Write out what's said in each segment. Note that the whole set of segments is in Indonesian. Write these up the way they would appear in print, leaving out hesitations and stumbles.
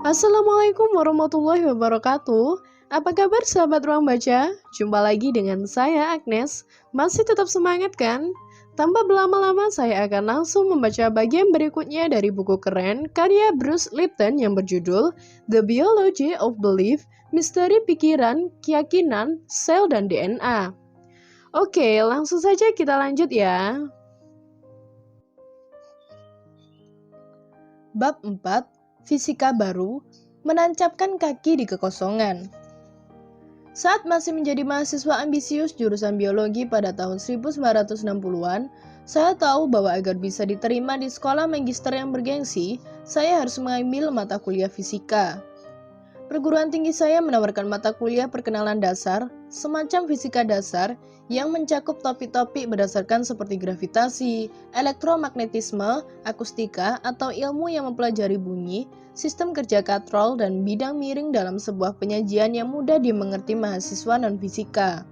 Assalamualaikum warahmatullahi wabarakatuh. Apa kabar sahabat ruang baca? Jumpa lagi dengan saya Agnes. Masih tetap semangat kan? Tanpa berlama-lama saya akan langsung membaca bagian berikutnya dari buku keren karya Bruce Lipton yang berjudul The Biology of Belief, Misteri Pikiran, Keyakinan, Sel dan DNA. Oke, langsung saja kita lanjut ya. Bab 4, Fisika Baru, Menancapkan Kaki di Kekosongan. Saat masih menjadi mahasiswa ambisius jurusan biologi pada tahun 1960-an, saya tahu bahwa agar bisa diterima di sekolah magister yang bergengsi, saya harus mengambil mata kuliah fisika. Perguruan tinggi saya menawarkan mata kuliah perkenalan dasar, semacam fisika dasar, yang mencakup topik-topik berdasarkan seperti gravitasi, elektromagnetisme, akustika, atau ilmu yang mempelajari bunyi, sistem kerja katrol, dan bidang miring dalam sebuah penyajian yang mudah dimengerti mahasiswa non-fisika.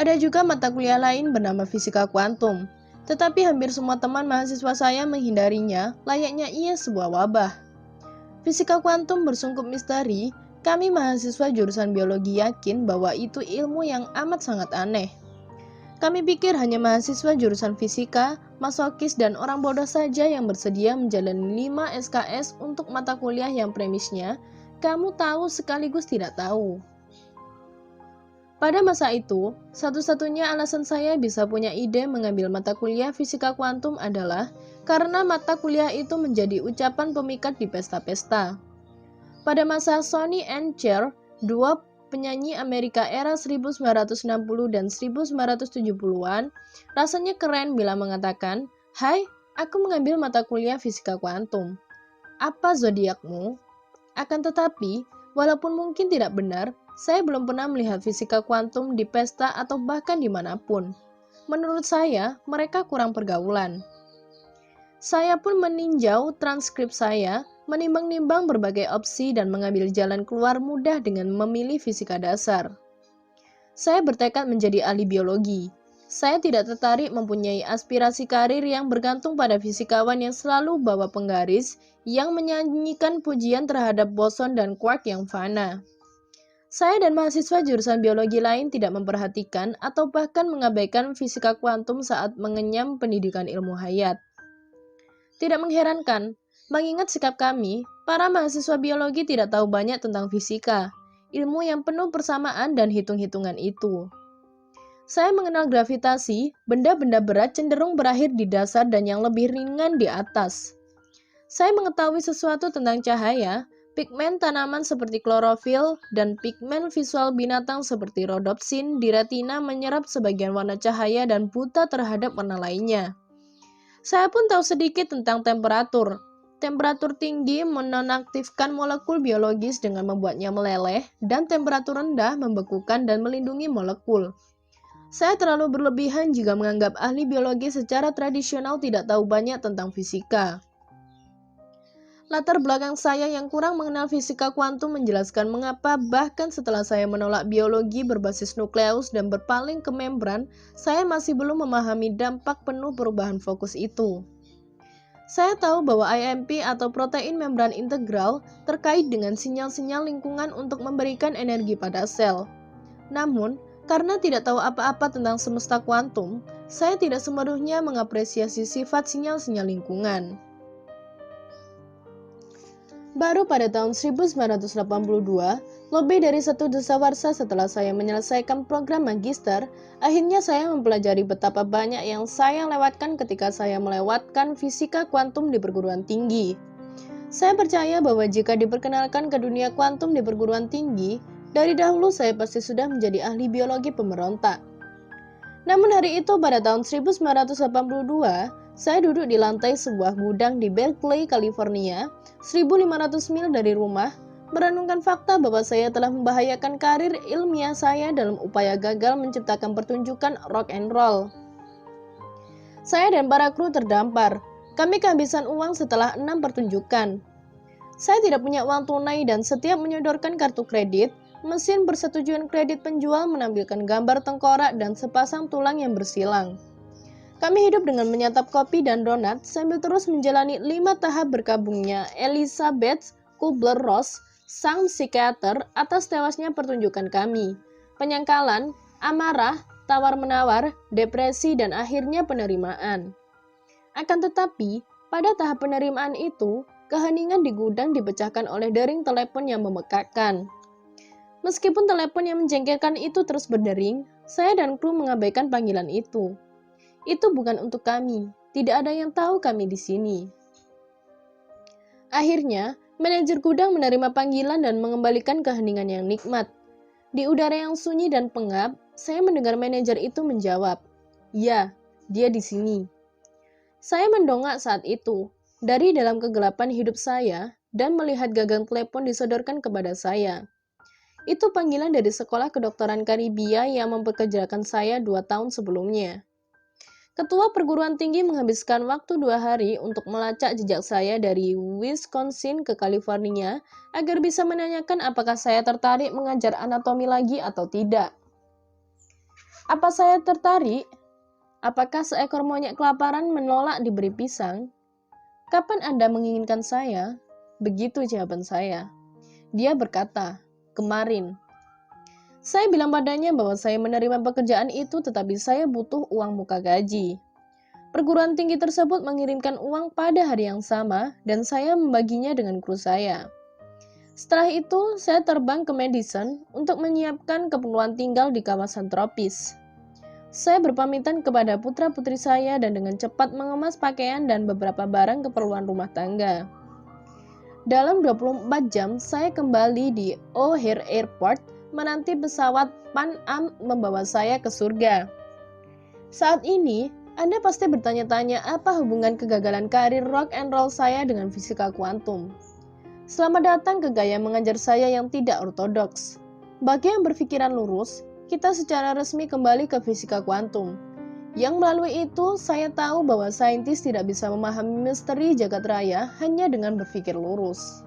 Ada juga mata kuliah lain bernama fisika kuantum, tetapi hampir semua teman mahasiswa saya menghindarinya, layaknya ia sebuah wabah. Fisika kuantum bersungkup misteri, kami mahasiswa jurusan biologi yakin bahwa itu ilmu yang amat sangat aneh. Kami pikir hanya mahasiswa jurusan fisika, masokis, dan orang bodoh saja yang bersedia menjalani 5 SKS untuk mata kuliah yang premisnya, kamu tahu sekaligus tidak tahu. Pada masa itu, satu-satunya alasan saya bisa punya ide mengambil mata kuliah fisika kuantum adalah karena mata kuliah itu menjadi ucapan pemikat di pesta-pesta. Pada masa Sonny and Cher, dua penyanyi Amerika era 1960 dan 1970-an, rasanya keren bila mengatakan, "Hai, aku mengambil mata kuliah fisika kuantum. Apa zodiakmu?" Akan tetapi, walaupun mungkin tidak benar, saya belum pernah melihat fisika kuantum di pesta atau bahkan dimanapun. Menurut saya, mereka kurang pergaulan. Saya pun meninjau transkrip saya, menimbang-nimbang berbagai opsi dan mengambil jalan keluar mudah dengan memilih fisika dasar. Saya bertekad menjadi ahli biologi. Saya tidak tertarik mempunyai aspirasi karir yang bergantung pada fisikawan yang selalu bawa penggaris, yang menyanyikan pujian terhadap boson dan quark yang fana. Saya dan mahasiswa jurusan biologi lain tidak memperhatikan atau bahkan mengabaikan fisika kuantum saat mengenyam pendidikan ilmu hayat. Tidak mengherankan, mengingat sikap kami, para mahasiswa biologi tidak tahu banyak tentang fisika, ilmu yang penuh persamaan dan hitung-hitungan itu. Saya mengenal gravitasi, benda-benda berat cenderung berakhir di dasar dan yang lebih ringan di atas. Saya mengetahui sesuatu tentang cahaya, pigmen tanaman seperti klorofil, dan pigmen visual binatang seperti rhodopsin di retina menyerap sebagian warna cahaya dan buta terhadap warna lainnya. Saya pun tahu sedikit tentang temperatur. Temperatur tinggi menonaktifkan molekul biologis dengan membuatnya meleleh, dan temperatur rendah membekukan dan melindungi molekul. Saya terlalu berlebihan jika menganggap ahli biologi secara tradisional tidak tahu banyak tentang fisika. Latar belakang saya yang kurang mengenal fisika kuantum menjelaskan mengapa bahkan setelah saya menolak biologi berbasis nukleus dan berpaling ke membran, saya masih belum memahami dampak penuh perubahan fokus itu. Saya tahu bahwa IMP atau protein membran integral terkait dengan sinyal-sinyal lingkungan untuk memberikan energi pada sel. Namun, karena tidak tahu apa-apa tentang semesta kuantum, saya tidak sepenuhnya mengapresiasi sifat sinyal-sinyal lingkungan. Baru pada tahun 1982, lebih dari 1 dasawarsa setelah saya menyelesaikan program magister, akhirnya saya mempelajari betapa banyak yang saya lewatkan ketika saya melewatkan fisika kuantum di perguruan tinggi. Saya percaya bahwa jika diperkenalkan ke dunia kuantum di perguruan tinggi, dari dahulu saya pasti sudah menjadi ahli biologi pemberontak. Namun hari itu pada tahun 1982, saya duduk di lantai sebuah gudang di Berkeley, California, 1.500 mil dari rumah, merenungkan fakta bahwa saya telah membahayakan karir ilmiah saya dalam upaya gagal menciptakan pertunjukan rock and roll. Saya dan para kru terdampar. Kami kehabisan uang setelah 6 pertunjukan. Saya tidak punya uang tunai dan setiap menyodorkan kartu kredit, mesin persetujuan kredit penjual menampilkan gambar tengkorak dan sepasang tulang yang bersilang. Kami hidup dengan menyantap kopi dan donat sambil terus menjalani 5 tahap berkabungnya Elizabeth Kubler-Ross, sang psikiater, atas tewasnya pertunjukan kami. Penyangkalan, amarah, tawar-menawar, depresi, dan akhirnya penerimaan. Akan tetapi, pada tahap penerimaan itu, keheningan di gudang dipecahkan oleh dering telepon yang memekakkan. Meskipun telepon yang menjengkelkan itu terus berdering, saya dan kru mengabaikan panggilan itu. Itu bukan untuk kami, tidak ada yang tahu kami di sini. Akhirnya, manajer gudang menerima panggilan dan mengembalikan keheningan yang nikmat. Di udara yang sunyi dan pengap, saya mendengar manajer itu menjawab, "Ya, dia di sini." Saya mendongak saat itu, dari dalam kegelapan hidup saya, dan melihat gagang telepon disodorkan kepada saya. Itu panggilan dari sekolah kedokteran Karibia yang mempekerjakan saya 2 tahun sebelumnya. Ketua perguruan tinggi menghabiskan waktu 2 hari untuk melacak jejak saya dari Wisconsin ke California agar bisa menanyakan apakah saya tertarik mengajar anatomi lagi atau tidak. Apa saya tertarik? Apakah seekor monyet kelaparan menolak diberi pisang? Kapan Anda menginginkan saya? Begitu jawaban saya. Dia berkata, "Kemarin." Saya bilang padanya bahwa saya menerima pekerjaan itu tetapi saya butuh uang muka gaji. Perguruan tinggi tersebut mengirimkan uang pada hari yang sama dan saya membaginya dengan kru saya. Setelah itu, saya terbang ke Madison untuk menyiapkan keperluan tinggal di kawasan tropis. Saya berpamitan kepada putra-putri saya dan dengan cepat mengemas pakaian dan beberapa barang keperluan rumah tangga. Dalam 24 jam, saya kembali di O'Hare Airport menanti pesawat Pan Am membawa saya ke surga. Saat ini, Anda pasti bertanya-tanya apa hubungan kegagalan karir rock and roll saya dengan fisika kuantum. Selamat datang ke gaya mengajar saya yang tidak ortodoks. Bagi yang berpikiran lurus, kita secara resmi kembali ke fisika kuantum. Yang melalui itu, saya tahu bahwa saintis tidak bisa memahami misteri jagat raya hanya dengan berpikir lurus.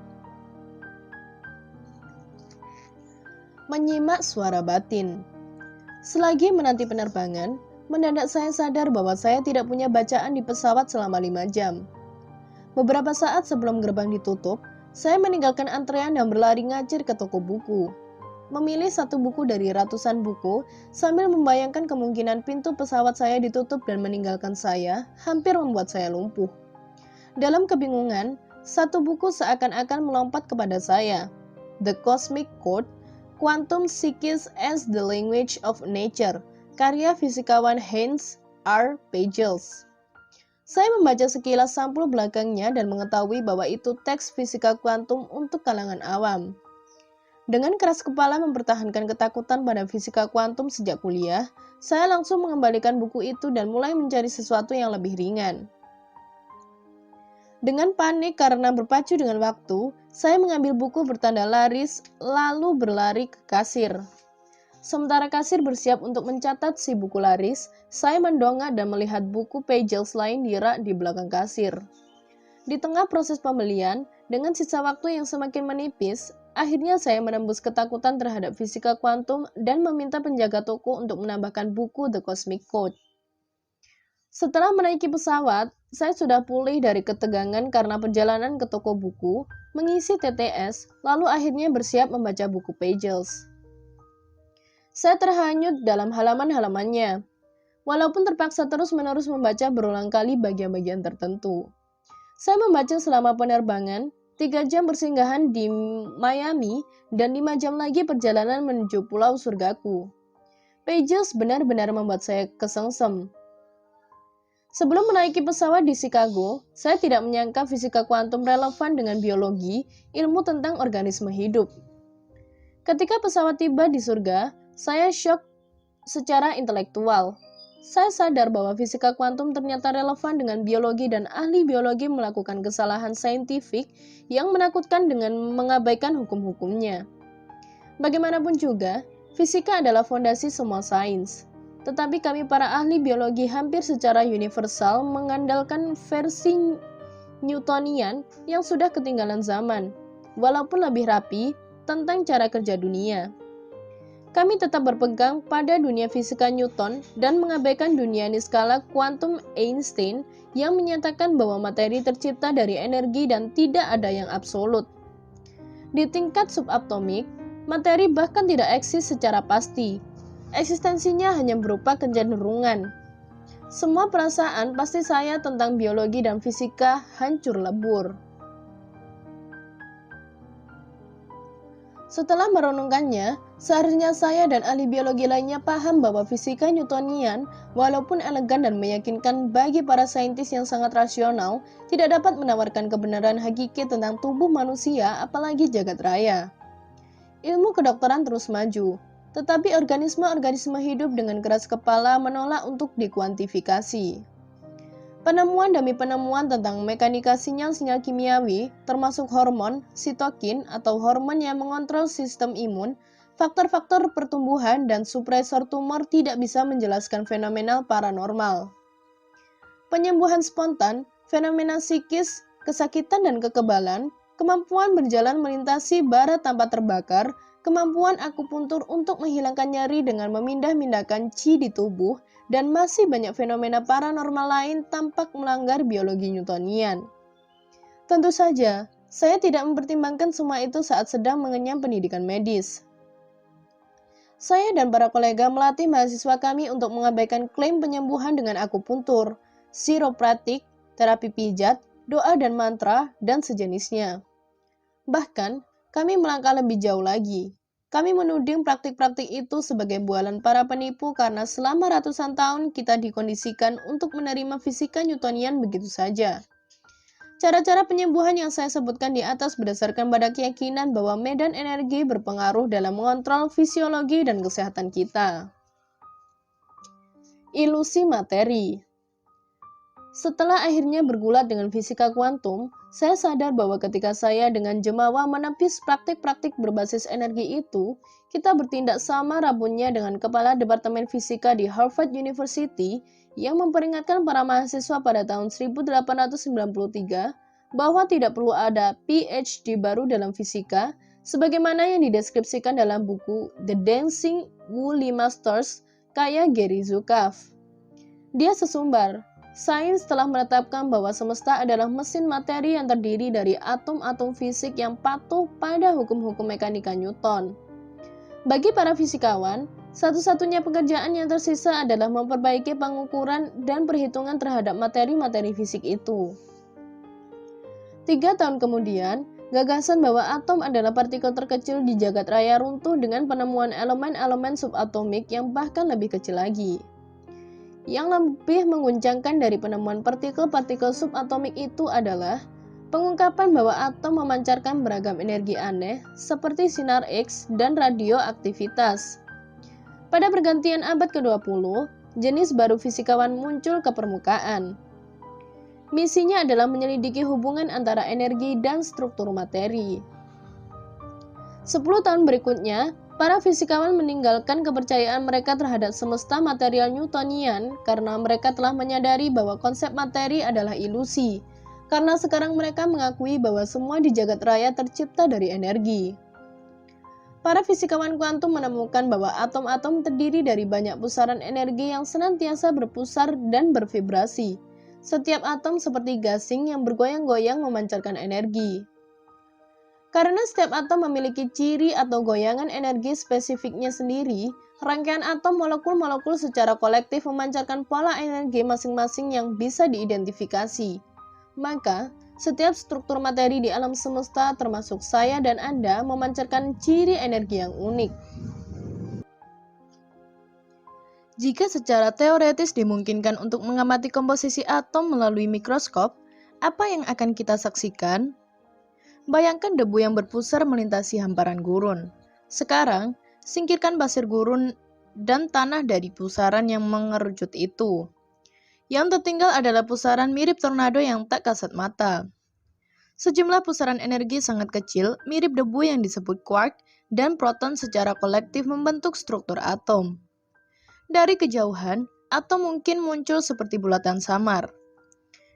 Menyimak suara batin. Selagi menanti penerbangan, mendadak saya sadar bahwa saya tidak punya bacaan di pesawat selama 5 jam. Beberapa saat sebelum gerbang ditutup, saya meninggalkan antrean dan berlari ngacir ke toko buku. Memilih satu buku dari ratusan buku, sambil membayangkan kemungkinan pintu pesawat saya ditutup dan meninggalkan saya, hampir membuat saya lumpuh. Dalam kebingungan, satu buku seakan-akan melompat kepada saya. The Cosmic Code, Quantum Physics as the Language of Nature, karya fisikawan Hans R. Pagels. Saya membaca sekilas sampul belakangnya dan mengetahui bahwa itu teks fisika kuantum untuk kalangan awam. Dengan keras kepala mempertahankan ketakutan pada fisika kuantum sejak kuliah, saya langsung mengembalikan buku itu dan mulai mencari sesuatu yang lebih ringan. Dengan panik karena berpacu dengan waktu, saya mengambil buku bertanda laris lalu berlari ke kasir. Sementara kasir bersiap untuk mencatat si buku laris, saya mendongak dan melihat buku Pagels lain di rak di belakang kasir. Di tengah proses pembelian, dengan sisa waktu yang semakin menipis, akhirnya saya menembus ketakutan terhadap fisika kuantum dan meminta penjaga toko untuk menambahkan buku The Cosmic Code. Setelah menaiki pesawat, saya sudah pulih dari ketegangan karena perjalanan ke toko buku, mengisi TTS, lalu akhirnya bersiap membaca buku Pagels. Saya terhanyut dalam halaman-halamannya, walaupun terpaksa terus-menerus membaca berulang kali bagian-bagian tertentu. Saya membaca selama penerbangan, 3 jam bersinggahan di Miami, dan 5 jam lagi perjalanan menuju pulau surgaku. Pagels benar-benar membuat saya kesengsem. Sebelum menaiki pesawat di Chicago, saya tidak menyangka fisika kuantum relevan dengan biologi, ilmu tentang organisme hidup. Ketika pesawat tiba di surga, saya syok secara intelektual. Saya sadar bahwa fisika kuantum ternyata relevan dengan biologi dan ahli biologi melakukan kesalahan saintifik yang menakutkan dengan mengabaikan hukum-hukumnya. Bagaimanapun juga, fisika adalah fondasi semua sains. Tetapi kami para ahli biologi hampir secara universal mengandalkan versi Newtonian yang sudah ketinggalan zaman, walaupun lebih rapi tentang cara kerja dunia. kami tetap berpegang pada dunia fisika Newton dan mengabaikan dunia niskala kuantum Einstein yang menyatakan bahwa materi tercipta dari energi dan tidak ada yang absolut. Di tingkat subatomik, materi bahkan tidak eksis secara pasti. Eksistensinya hanya berupa kecenderungan. Semua perasaan pasti saya tentang biologi dan fisika hancur lebur. Setelah merenungkannya, seharusnya saya dan ahli biologi lainnya paham bahwa fisika Newtonian, walaupun elegan dan meyakinkan bagi para saintis yang sangat rasional, tidak dapat menawarkan kebenaran hakiki tentang tubuh manusia, apalagi jagat raya. Ilmu kedokteran terus maju, tetapi organisme-organisme hidup dengan keras kepala menolak untuk dikuantifikasi. Penemuan demi penemuan tentang mekanika sinyal-sinyal kimiawi, termasuk hormon, sitokin atau hormon yang mengontrol sistem imun, faktor-faktor pertumbuhan dan supresor tumor tidak bisa menjelaskan fenomena paranormal. Penyembuhan spontan, fenomena psikis, kesakitan dan kekebalan, kemampuan berjalan melintasi bara tanpa terbakar, kemampuan akupuntur untuk menghilangkan nyeri dengan memindah-mindahkan qi di tubuh, dan masih banyak fenomena paranormal lain tampak melanggar biologi Newtonian. Tentu saja, saya tidak mempertimbangkan semua itu saat sedang mengenyam pendidikan medis. Saya dan para kolega melatih mahasiswa kami untuk mengabaikan klaim penyembuhan dengan akupuntur, chiropratik, terapi pijat, doa dan mantra, dan sejenisnya. Bahkan, kami melangkah lebih jauh lagi. Kami menuding praktik-praktik itu sebagai bualan para penipu karena selama ratusan tahun kita dikondisikan untuk menerima fisika Newtonian begitu saja. Cara-cara penyembuhan yang saya sebutkan di atas berdasarkan pada keyakinan bahwa medan energi berpengaruh dalam mengontrol fisiologi dan kesehatan kita. Ilusi materi. Setelah akhirnya bergulat dengan fisika kuantum, saya sadar bahwa ketika saya dengan jemawa menepis praktik-praktik berbasis energi itu, kita bertindak sama rabunnya dengan kepala Departemen Fisika di Harvard University yang memperingatkan para mahasiswa pada tahun 1893 bahwa tidak perlu ada PhD baru dalam fisika, sebagaimana yang dideskripsikan dalam buku The Dancing Woolly Masters karya Gary Zukav. Dia sesumbar. Sains telah menetapkan bahwa semesta adalah mesin materi yang terdiri dari atom-atom fisik yang patuh pada hukum-hukum mekanika Newton. Bagi para fisikawan, satu-satunya pekerjaan yang tersisa adalah memperbaiki pengukuran dan perhitungan terhadap materi-materi fisik itu. 3 tahun kemudian, gagasan bahwa atom adalah partikel terkecil di jagat raya runtuh dengan penemuan elemen-elemen subatomik yang bahkan lebih kecil lagi. Yang lebih mengguncangkan dari penemuan partikel-partikel subatomik itu adalah pengungkapan bahwa atom memancarkan beragam energi aneh seperti sinar X dan radioaktivitas. Pada pergantian abad ke-20, jenis baru fisikawan muncul ke permukaan. Misinya adalah menyelidiki hubungan antara energi dan struktur materi. 10 tahun berikutnya, para fisikawan meninggalkan kepercayaan mereka terhadap semesta material Newtonian karena mereka telah menyadari bahwa konsep materi adalah ilusi, karena sekarang mereka mengakui bahwa semua di jagat raya tercipta dari energi. Para fisikawan kuantum menemukan bahwa atom-atom terdiri dari banyak pusaran energi yang senantiasa berpusar dan bervibrasi. Setiap atom seperti gasing yang bergoyang-goyang memancarkan energi. Karena setiap atom memiliki ciri atau goyangan energi spesifiknya sendiri, rangkaian atom molekul-molekul secara kolektif memancarkan pola energi masing-masing yang bisa diidentifikasi. Maka, setiap struktur materi di alam semesta termasuk saya dan Anda memancarkan ciri energi yang unik. Jika secara teoretis dimungkinkan untuk mengamati komposisi atom melalui mikroskop, apa yang akan kita saksikan? Bayangkan debu yang berpusar melintasi hamparan gurun. Sekarang, singkirkan pasir gurun dan tanah dari pusaran yang mengerucut itu. Yang tertinggal adalah pusaran mirip tornado yang tak kasat mata. Sejumlah pusaran energi sangat kecil, mirip debu yang disebut quark, dan proton secara kolektif membentuk struktur atom. Dari kejauhan, atom mungkin muncul seperti bulatan samar.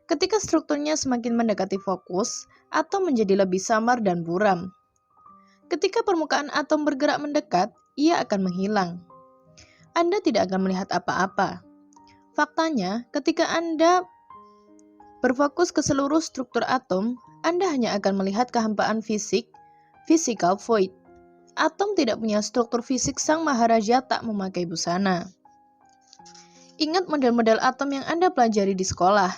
Ketika strukturnya semakin mendekati fokus, atom menjadi lebih samar dan buram. Ketika permukaan atom bergerak mendekat, ia akan menghilang. Anda tidak akan melihat apa-apa. Faktanya, ketika Anda berfokus ke seluruh struktur atom, Anda hanya akan melihat kehampaan fisik, physical void. Atom tidak punya struktur fisik, sang maharaja tak memakai busana. Ingat model-model atom yang Anda pelajari di sekolah.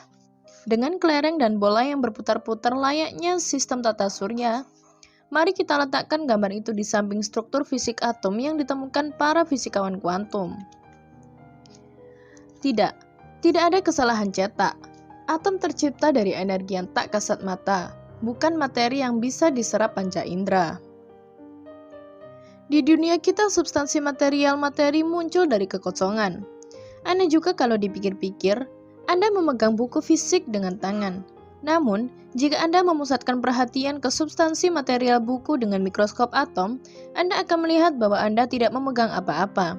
Dengan kelereng dan bola yang berputar-putar layaknya sistem tata surya, mari kita letakkan gambar itu di samping struktur fisik atom yang ditemukan para fisikawan kuantum. Tidak ada kesalahan cetak. Atom tercipta dari energi yang tak kasat mata, bukan materi yang bisa diserap panca indera. Di dunia kita, substansi materi muncul dari kekosongan. Aneh juga kalau dipikir-pikir, Anda memegang buku fisik dengan tangan. Namun, jika Anda memusatkan perhatian ke substansi material buku dengan mikroskop atom, Anda akan melihat bahwa Anda tidak memegang apa-apa.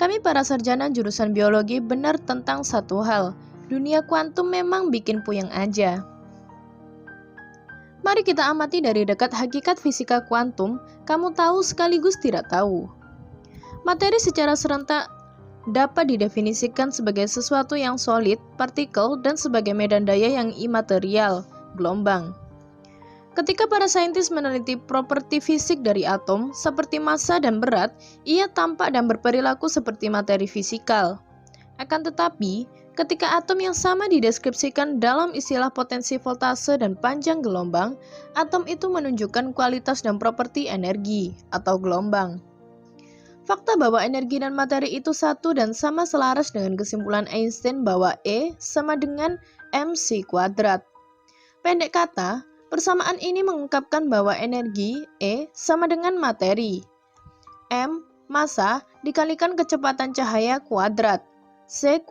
Kami para sarjana jurusan biologi benar tentang satu hal, dunia kuantum memang bikin puyeng aja. Mari kita amati dari dekat hakikat fisika kuantum, kamu tahu sekaligus tidak tahu. Materi secara serentak dapat didefinisikan sebagai sesuatu yang solid, partikel, dan sebagai medan daya yang imaterial, gelombang. Ketika para saintis meneliti properti fisik dari atom, seperti massa dan berat, ia tampak dan berperilaku seperti materi fisikal. Akan tetapi, ketika atom yang sama dideskripsikan dalam istilah potensi voltase dan panjang gelombang, atom itu menunjukkan kualitas dan properti energi atau gelombang. Fakta bahwa energi dan materi itu satu dan sama selaras dengan kesimpulan Einstein bahwa E sama dengan mc². Pendek kata, persamaan ini mengungkapkan bahwa energi E sama dengan materi M, massa, dikalikan kecepatan cahaya kuadrat C².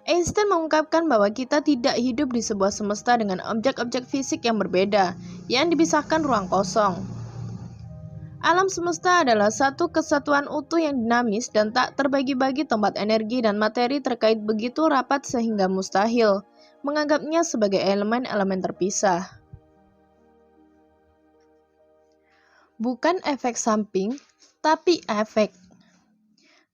Einstein mengungkapkan bahwa kita tidak hidup di sebuah semesta dengan objek-objek fisik yang berbeda, yang dipisahkan ruang kosong. Alam semesta adalah satu kesatuan utuh yang dinamis dan tak terbagi-bagi. Tempat energi dan materi terkait begitu rapat sehingga mustahil menganggapnya sebagai elemen-elemen terpisah. Bukan efek samping, tapi efek.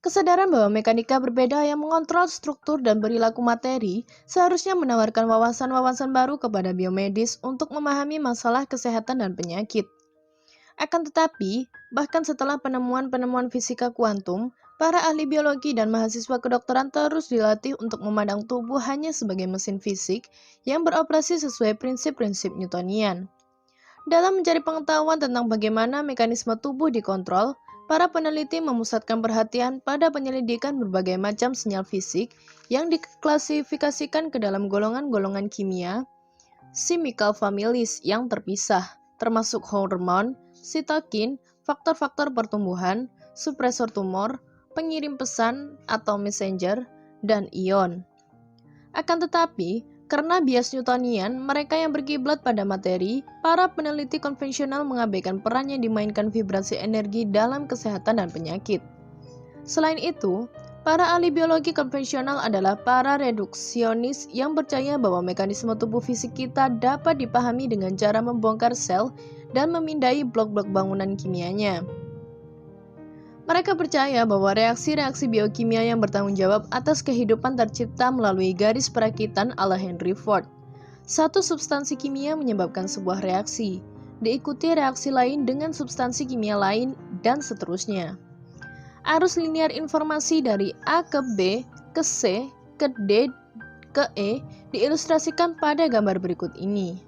Kesadaran bahwa mekanika berbeda yang mengontrol struktur dan perilaku materi seharusnya menawarkan wawasan-wawasan baru kepada biomedis untuk memahami masalah kesehatan dan penyakit. Akan tetapi, bahkan setelah penemuan-penemuan fisika kuantum, para ahli biologi dan mahasiswa kedokteran terus dilatih untuk memandang tubuh hanya sebagai mesin fisik yang beroperasi sesuai prinsip-prinsip Newtonian. Dalam mencari pengetahuan tentang bagaimana mekanisme tubuh dikontrol, para peneliti memusatkan perhatian pada penyelidikan berbagai macam sinyal fisik yang diklasifikasikan ke dalam golongan-golongan kimia, chemical families yang terpisah, termasuk hormon, sitokin, faktor-faktor pertumbuhan, supresor tumor, pengirim pesan atau messenger, dan ion. Akan tetapi, karena bias Newtonian, mereka yang berkiblat pada materi, para peneliti konvensional mengabaikan peran yang dimainkan vibrasi energi dalam kesehatan dan penyakit. Selain itu, para ahli biologi konvensional adalah para reduksionis yang percaya bahwa mekanisme tubuh fisik kita dapat dipahami dengan cara membongkar sel dan memindai blok-blok bangunan kimianya. Mereka percaya bahwa reaksi-reaksi biokimia yang bertanggung jawab atas kehidupan tercipta melalui garis perakitan ala Henry Ford. Satu substansi kimia menyebabkan sebuah reaksi, diikuti reaksi lain dengan substansi kimia lain, dan seterusnya. Arus linear informasi dari A ke B, ke C, ke D, ke E diilustrasikan pada gambar berikut ini.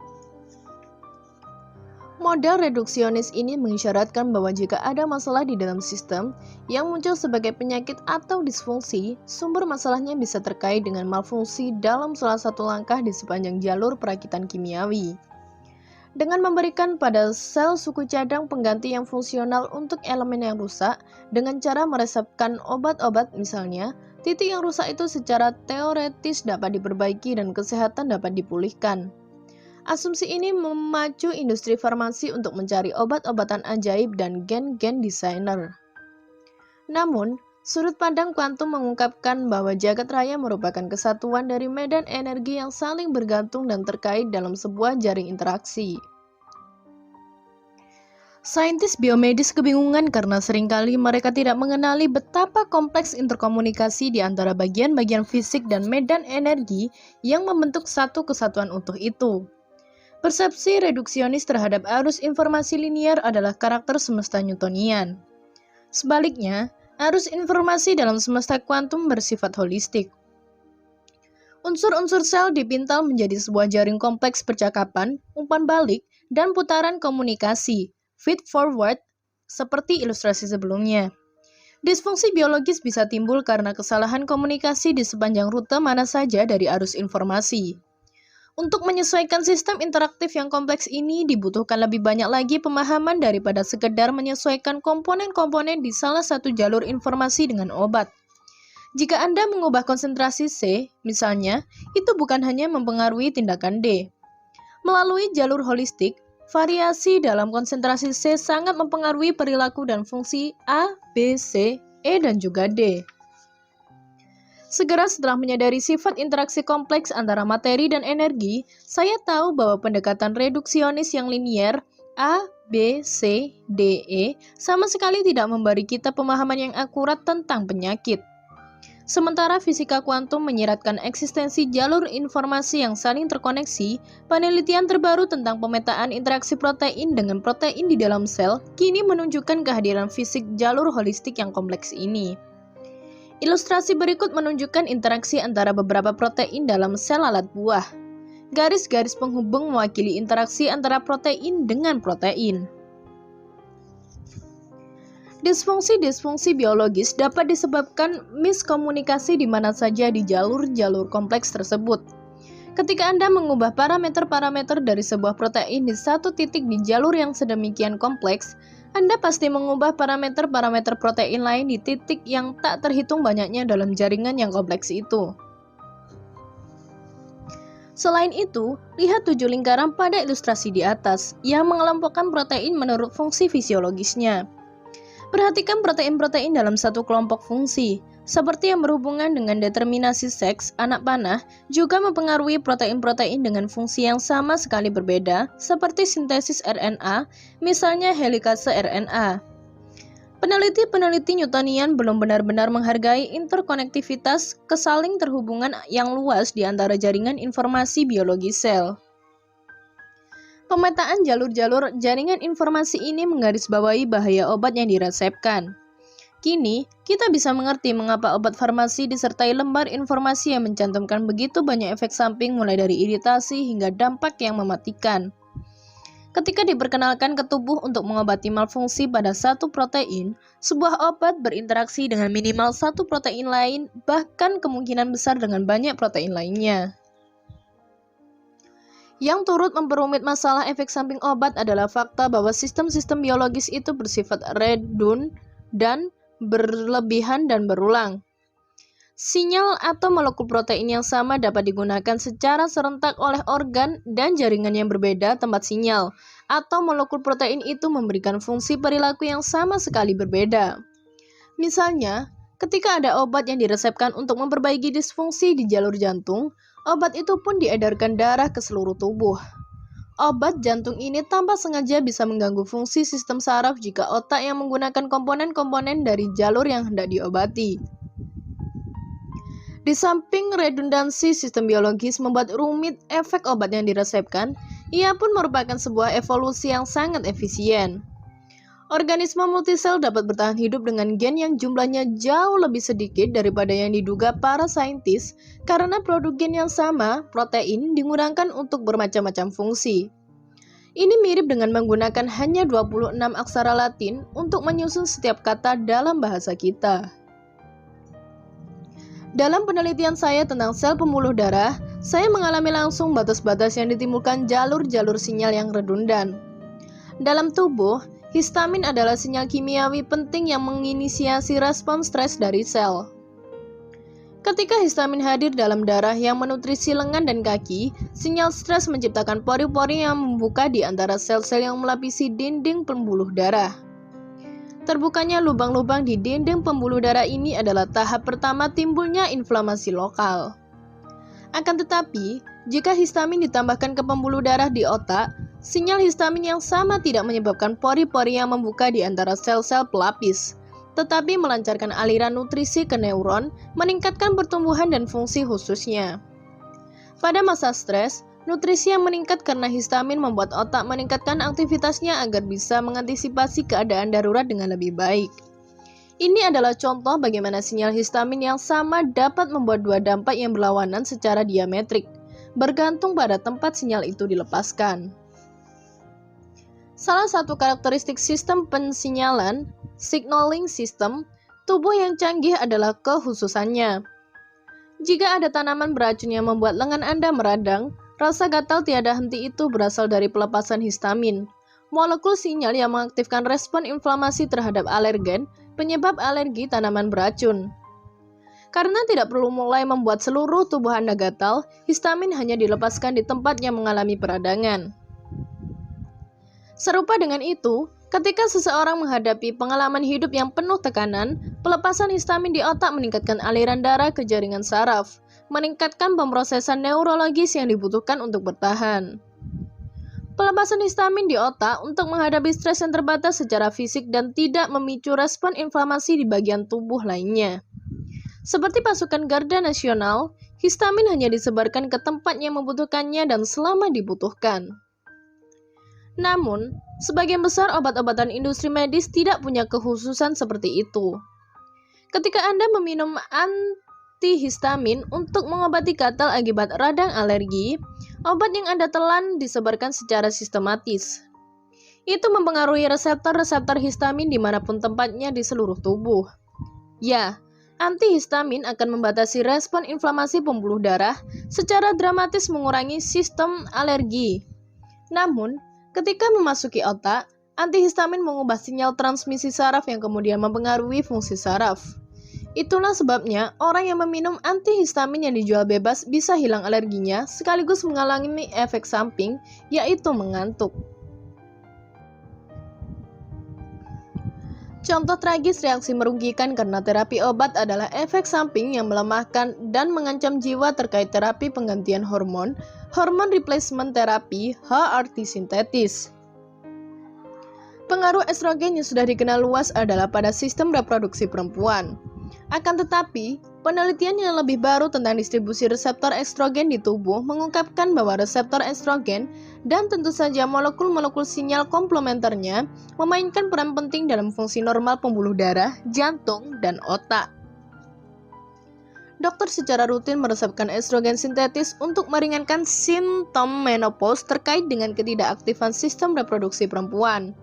Model reduksionis ini mengisyaratkan bahwa jika ada masalah di dalam sistem yang muncul sebagai penyakit atau disfungsi, sumber masalahnya bisa terkait dengan malfungsi dalam salah satu langkah di sepanjang jalur perakitan kimiawi. Dengan memberikan pada sel suku cadang pengganti yang fungsional untuk elemen yang rusak, dengan cara meresepkan obat-obat misalnya, titik yang rusak itu secara teoretis dapat diperbaiki dan kesehatan dapat dipulihkan. Asumsi ini memacu industri farmasi untuk mencari obat-obatan ajaib dan gen-gen desainer. Namun, sudut pandang kuantum mengungkapkan bahwa jagat raya merupakan kesatuan dari medan energi yang saling bergantung dan terkait dalam sebuah jaring interaksi. Saintis biomedis kebingungan karena seringkali mereka tidak mengenali betapa kompleks interkomunikasi di antara bagian-bagian fisik dan medan energi yang membentuk satu kesatuan utuh itu. Persepsi reduksionis terhadap arus informasi linear adalah karakter semesta Newtonian. Sebaliknya, arus informasi dalam semesta kuantum bersifat holistik. Unsur-unsur sel dipintal menjadi sebuah jaring kompleks percakapan, umpan balik, dan putaran komunikasi, feed forward, seperti ilustrasi sebelumnya. Disfungsi biologis bisa timbul karena kesalahan komunikasi di sepanjang rute mana saja dari arus informasi. Untuk menyesuaikan sistem interaktif yang kompleks ini dibutuhkan lebih banyak lagi pemahaman daripada sekedar menyesuaikan komponen-komponen di salah satu jalur informasi dengan obat. Jika Anda mengubah konsentrasi C, misalnya, itu bukan hanya mempengaruhi tindakan D. Melalui jalur holistik, variasi dalam konsentrasi C sangat mempengaruhi perilaku dan fungsi A, B, C, E, dan juga D. Segera setelah menyadari sifat interaksi kompleks antara materi dan energi, saya tahu bahwa pendekatan reduksionis yang linier A, B, C, D, E sama sekali tidak memberi kita pemahaman yang akurat tentang penyakit. Sementara fisika kuantum menyiratkan eksistensi jalur informasi yang saling terkoneksi, penelitian terbaru tentang pemetaan interaksi protein dengan protein di dalam sel kini menunjukkan kehadiran fisik jalur holistik yang kompleks ini. Ilustrasi berikut menunjukkan interaksi antara beberapa protein dalam sel lalat buah. Garis-garis penghubung mewakili interaksi antara protein dengan protein. Disfungsi-disfungsi biologis dapat disebabkan miskomunikasi di mana saja di jalur-jalur kompleks tersebut. Ketika Anda mengubah parameter-parameter dari sebuah protein di satu titik di jalur yang sedemikian kompleks, Anda pasti mengubah parameter-parameter protein lain di titik yang tak terhitung banyaknya dalam jaringan yang kompleks itu. Selain itu, lihat 7 lingkaran pada ilustrasi di atas yang mengelompokkan protein menurut fungsi fisiologisnya. Perhatikan protein-protein dalam satu kelompok fungsi, seperti yang berhubungan dengan determinasi seks, anak panah, juga mempengaruhi protein-protein dengan fungsi yang sama sekali berbeda, seperti sintesis RNA, misalnya helikase RNA. Peneliti-peneliti Newtonian belum benar-benar menghargai interkonektivitas kesaling terhubungan yang luas di antara jaringan informasi biologi sel. Pemetaan jalur-jalur jaringan informasi ini menggarisbawahi bahaya obat yang diresepkan. Kini, kita bisa mengerti mengapa obat farmasi disertai lembar informasi yang mencantumkan begitu banyak efek samping mulai dari iritasi hingga dampak yang mematikan. Ketika diperkenalkan ke tubuh untuk mengobati malfungsi pada satu protein, sebuah obat berinteraksi dengan minimal satu protein lain, bahkan kemungkinan besar dengan banyak protein lainnya. Yang turut memperumit masalah efek samping obat adalah fakta bahwa sistem-sistem biologis itu bersifat redundan, berlebihan, dan berulang. Sinyal atau molekul protein yang sama dapat digunakan secara serentak oleh organ dan jaringan yang berbeda tempat sinyal, atau molekul protein itu memberikan fungsi perilaku yang sama sekali berbeda. Misalnya, ketika ada obat yang diresepkan untuk memperbaiki disfungsi di jalur jantung, obat itu pun diedarkan darah ke seluruh tubuh. Obat jantung ini tanpa sengaja bisa mengganggu fungsi sistem saraf jika otak yang menggunakan komponen-komponen dari jalur yang hendak diobati. Di samping redundansi sistem biologis membuat rumit efek obat yang diresepkan, ia pun merupakan sebuah evolusi yang sangat efisien. Organisme multisel dapat bertahan hidup dengan gen yang jumlahnya jauh lebih sedikit daripada yang diduga para saintis karena produk gen yang sama, protein, digunakan untuk bermacam-macam fungsi. Ini mirip dengan menggunakan hanya 26 aksara Latin untuk menyusun setiap kata dalam bahasa kita. Dalam penelitian saya tentang sel pembuluh darah, saya mengalami langsung batas-batas yang ditimbulkan jalur-jalur sinyal yang redundan. Dalam tubuh, histamin adalah sinyal kimiawi penting yang menginisiasi respons stres dari sel. Ketika histamin hadir dalam darah yang menutrisi lengan dan kaki, sinyal stres menciptakan pori-pori yang membuka di antara sel-sel yang melapisi dinding pembuluh darah. Terbukanya lubang-lubang di dinding pembuluh darah ini adalah tahap pertama timbulnya inflamasi lokal. Akan tetapi, jika histamin ditambahkan ke pembuluh darah di otak, Sinyal histamin yang sama tidak menyebabkan pori-pori yang membuka di antara sel-sel pelapis, tetapi melancarkan aliran nutrisi ke neuron, meningkatkan pertumbuhan dan fungsi khususnya. Pada masa stres, nutrisi yang meningkat karena histamin membuat otak meningkatkan aktivitasnya agar bisa mengantisipasi keadaan darurat dengan lebih baik. Ini adalah contoh bagaimana sinyal histamin yang sama dapat membuat dua dampak yang berlawanan secara diametrik, bergantung pada tempat sinyal itu dilepaskan. Salah satu karakteristik sistem pensinyalan, signaling system, tubuh yang canggih adalah kekhususannya. Jika ada tanaman beracun yang membuat lengan Anda meradang, rasa gatal tiada henti itu berasal dari pelepasan histamin, molekul sinyal yang mengaktifkan respon inflamasi terhadap alergen, penyebab alergi tanaman beracun. Karena tidak perlu mulai membuat seluruh tubuh Anda gatal, histamin hanya dilepaskan di tempat yang mengalami peradangan. Serupa dengan itu, ketika seseorang menghadapi pengalaman hidup yang penuh tekanan, pelepasan histamin di otak meningkatkan aliran darah ke jaringan saraf, meningkatkan pemrosesan neurologis yang dibutuhkan untuk bertahan. Pelepasan histamin di otak untuk menghadapi stres yang terbatas secara fisik dan tidak memicu respon inflamasi di bagian tubuh lainnya. Seperti pasukan Garda Nasional, histamin hanya disebarkan ke tempat yang membutuhkannya dan selama dibutuhkan. Namun, sebagian besar obat-obatan industri medis tidak punya kekhususan seperti itu. Ketika Anda meminum antihistamin untuk mengobati gatal akibat radang alergi, obat yang Anda telan disebarkan secara sistematis. Itu mempengaruhi reseptor-reseptor histamin dimanapun tempatnya di seluruh tubuh. Ya, antihistamin akan membatasi respon inflamasi pembuluh darah, secara dramatis mengurangi sistem alergi. Namun, ketika memasuki otak, antihistamin mengubah sinyal transmisi saraf yang kemudian mempengaruhi fungsi saraf. Itulah sebabnya orang yang meminum antihistamin yang dijual bebas bisa hilang alerginya sekaligus mengalami efek samping, yaitu mengantuk. Contoh tragis reaksi merugikan karena terapi obat adalah efek samping yang melemahkan dan mengancam jiwa terkait terapi penggantian hormon, hormon replacement therapy, HRT sintetis. Pengaruh estrogen yang sudah dikenal luas adalah pada sistem reproduksi perempuan. Akan tetapi, penelitian yang lebih baru tentang distribusi reseptor estrogen di tubuh mengungkapkan bahwa reseptor estrogen dan tentu saja molekul-molekul sinyal komplementernya memainkan peran penting dalam fungsi normal pembuluh darah, jantung, dan otak. Dokter secara rutin meresepkan estrogen sintetis untuk meringankan simptom menopause terkait dengan ketidakaktifan sistem reproduksi perempuan.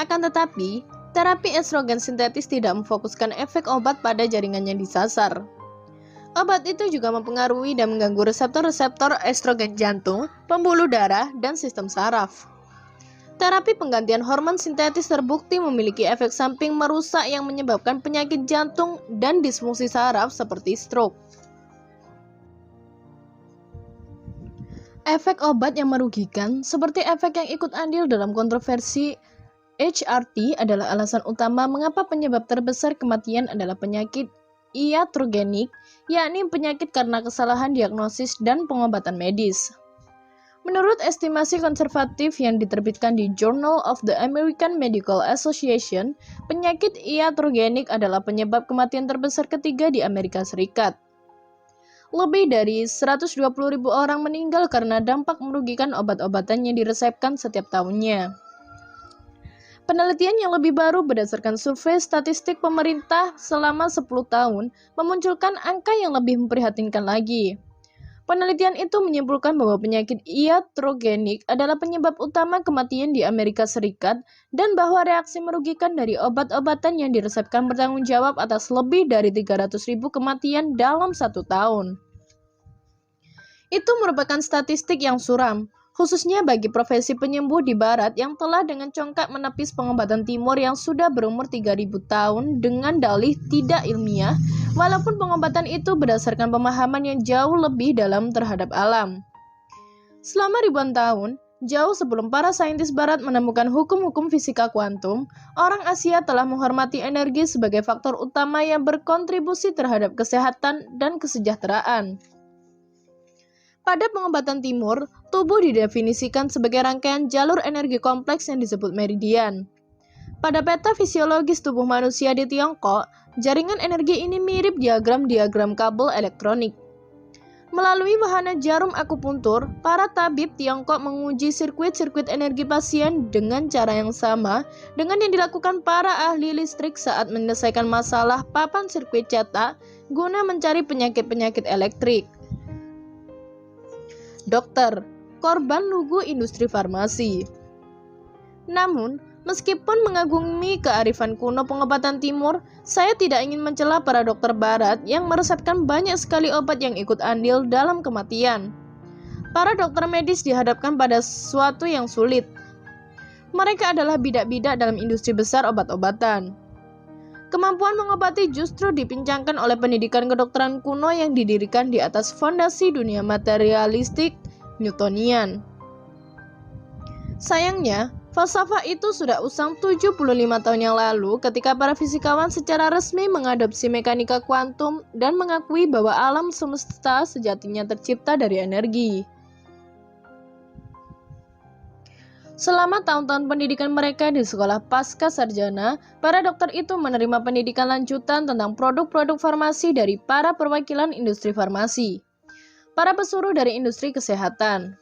Akan tetapi, terapi estrogen sintetis tidak memfokuskan efek obat pada jaringan yang disasar. Obat itu juga mempengaruhi dan mengganggu reseptor-reseptor estrogen jantung, pembuluh darah, dan sistem saraf. Terapi penggantian hormon sintetis terbukti memiliki efek samping merusak yang menyebabkan penyakit jantung dan disfungsi saraf seperti stroke. Efek obat yang merugikan, seperti efek yang ikut andil dalam kontroversi HRT, adalah alasan utama mengapa penyebab terbesar kematian adalah penyakit iatrogenik, yakni penyakit karena kesalahan diagnosis dan pengobatan medis. Menurut estimasi konservatif yang diterbitkan di Journal of the American Medical Association, penyakit iatrogenik adalah penyebab kematian terbesar ketiga di Amerika Serikat. Lebih dari 120.000 orang meninggal karena dampak merugikan obat-obatan yang diresepkan setiap tahunnya. Penelitian yang lebih baru berdasarkan survei statistik pemerintah selama 10 tahun memunculkan angka yang lebih memprihatinkan lagi. Penelitian itu menyimpulkan bahwa penyakit iatrogenik adalah penyebab utama kematian di Amerika Serikat dan bahwa reaksi merugikan dari obat-obatan yang diresepkan bertanggung jawab atas lebih dari 300.000 kematian dalam 1 tahun. Itu merupakan statistik yang suram, khususnya bagi profesi penyembuh di Barat yang telah dengan congkak menepis pengobatan Timur yang sudah berumur 3.000 tahun dengan dalih tidak ilmiah, walaupun pengobatan itu berdasarkan pemahaman yang jauh lebih dalam terhadap alam. Selama ribuan tahun, jauh sebelum para saintis Barat menemukan hukum-hukum fisika kuantum, orang Asia telah menghormati energi sebagai faktor utama yang berkontribusi terhadap kesehatan dan kesejahteraan. Pada pengobatan timur, tubuh didefinisikan sebagai rangkaian jalur energi kompleks yang disebut meridian. Pada peta fisiologis tubuh manusia di Tiongkok, jaringan energi ini mirip diagram-diagram kabel elektronik. Melalui wahana jarum akupuntur, para tabib Tiongkok menguji sirkuit-sirkuit energi pasien dengan cara yang sama dengan yang dilakukan para ahli listrik saat menyelesaikan masalah papan sirkuit cetak guna mencari penyakit-penyakit elektrik. Dokter, korban lugu industri farmasi. Namun, meskipun mengagumi kearifan kuno pengobatan timur, saya tidak ingin mencela para dokter barat yang meresepkan banyak sekali obat yang ikut andil dalam kematian. Para dokter medis dihadapkan pada sesuatu yang sulit. Mereka adalah bidak-bidak dalam industri besar obat-obatan. Kemampuan mengobati justru dipincangkan oleh pendidikan kedokteran kuno yang didirikan di atas fondasi dunia materialistik Newtonian. Sayangnya, falsafah itu sudah usang 75 tahun yang lalu ketika para fisikawan secara resmi mengadopsi mekanika kuantum dan mengakui bahwa alam semesta sejatinya tercipta dari energi. Selama tahun-tahun pendidikan mereka di sekolah pasca sarjana, para dokter itu menerima pendidikan lanjutan tentang produk-produk farmasi dari para perwakilan industri farmasi, para pesuruh dari industri kesehatan.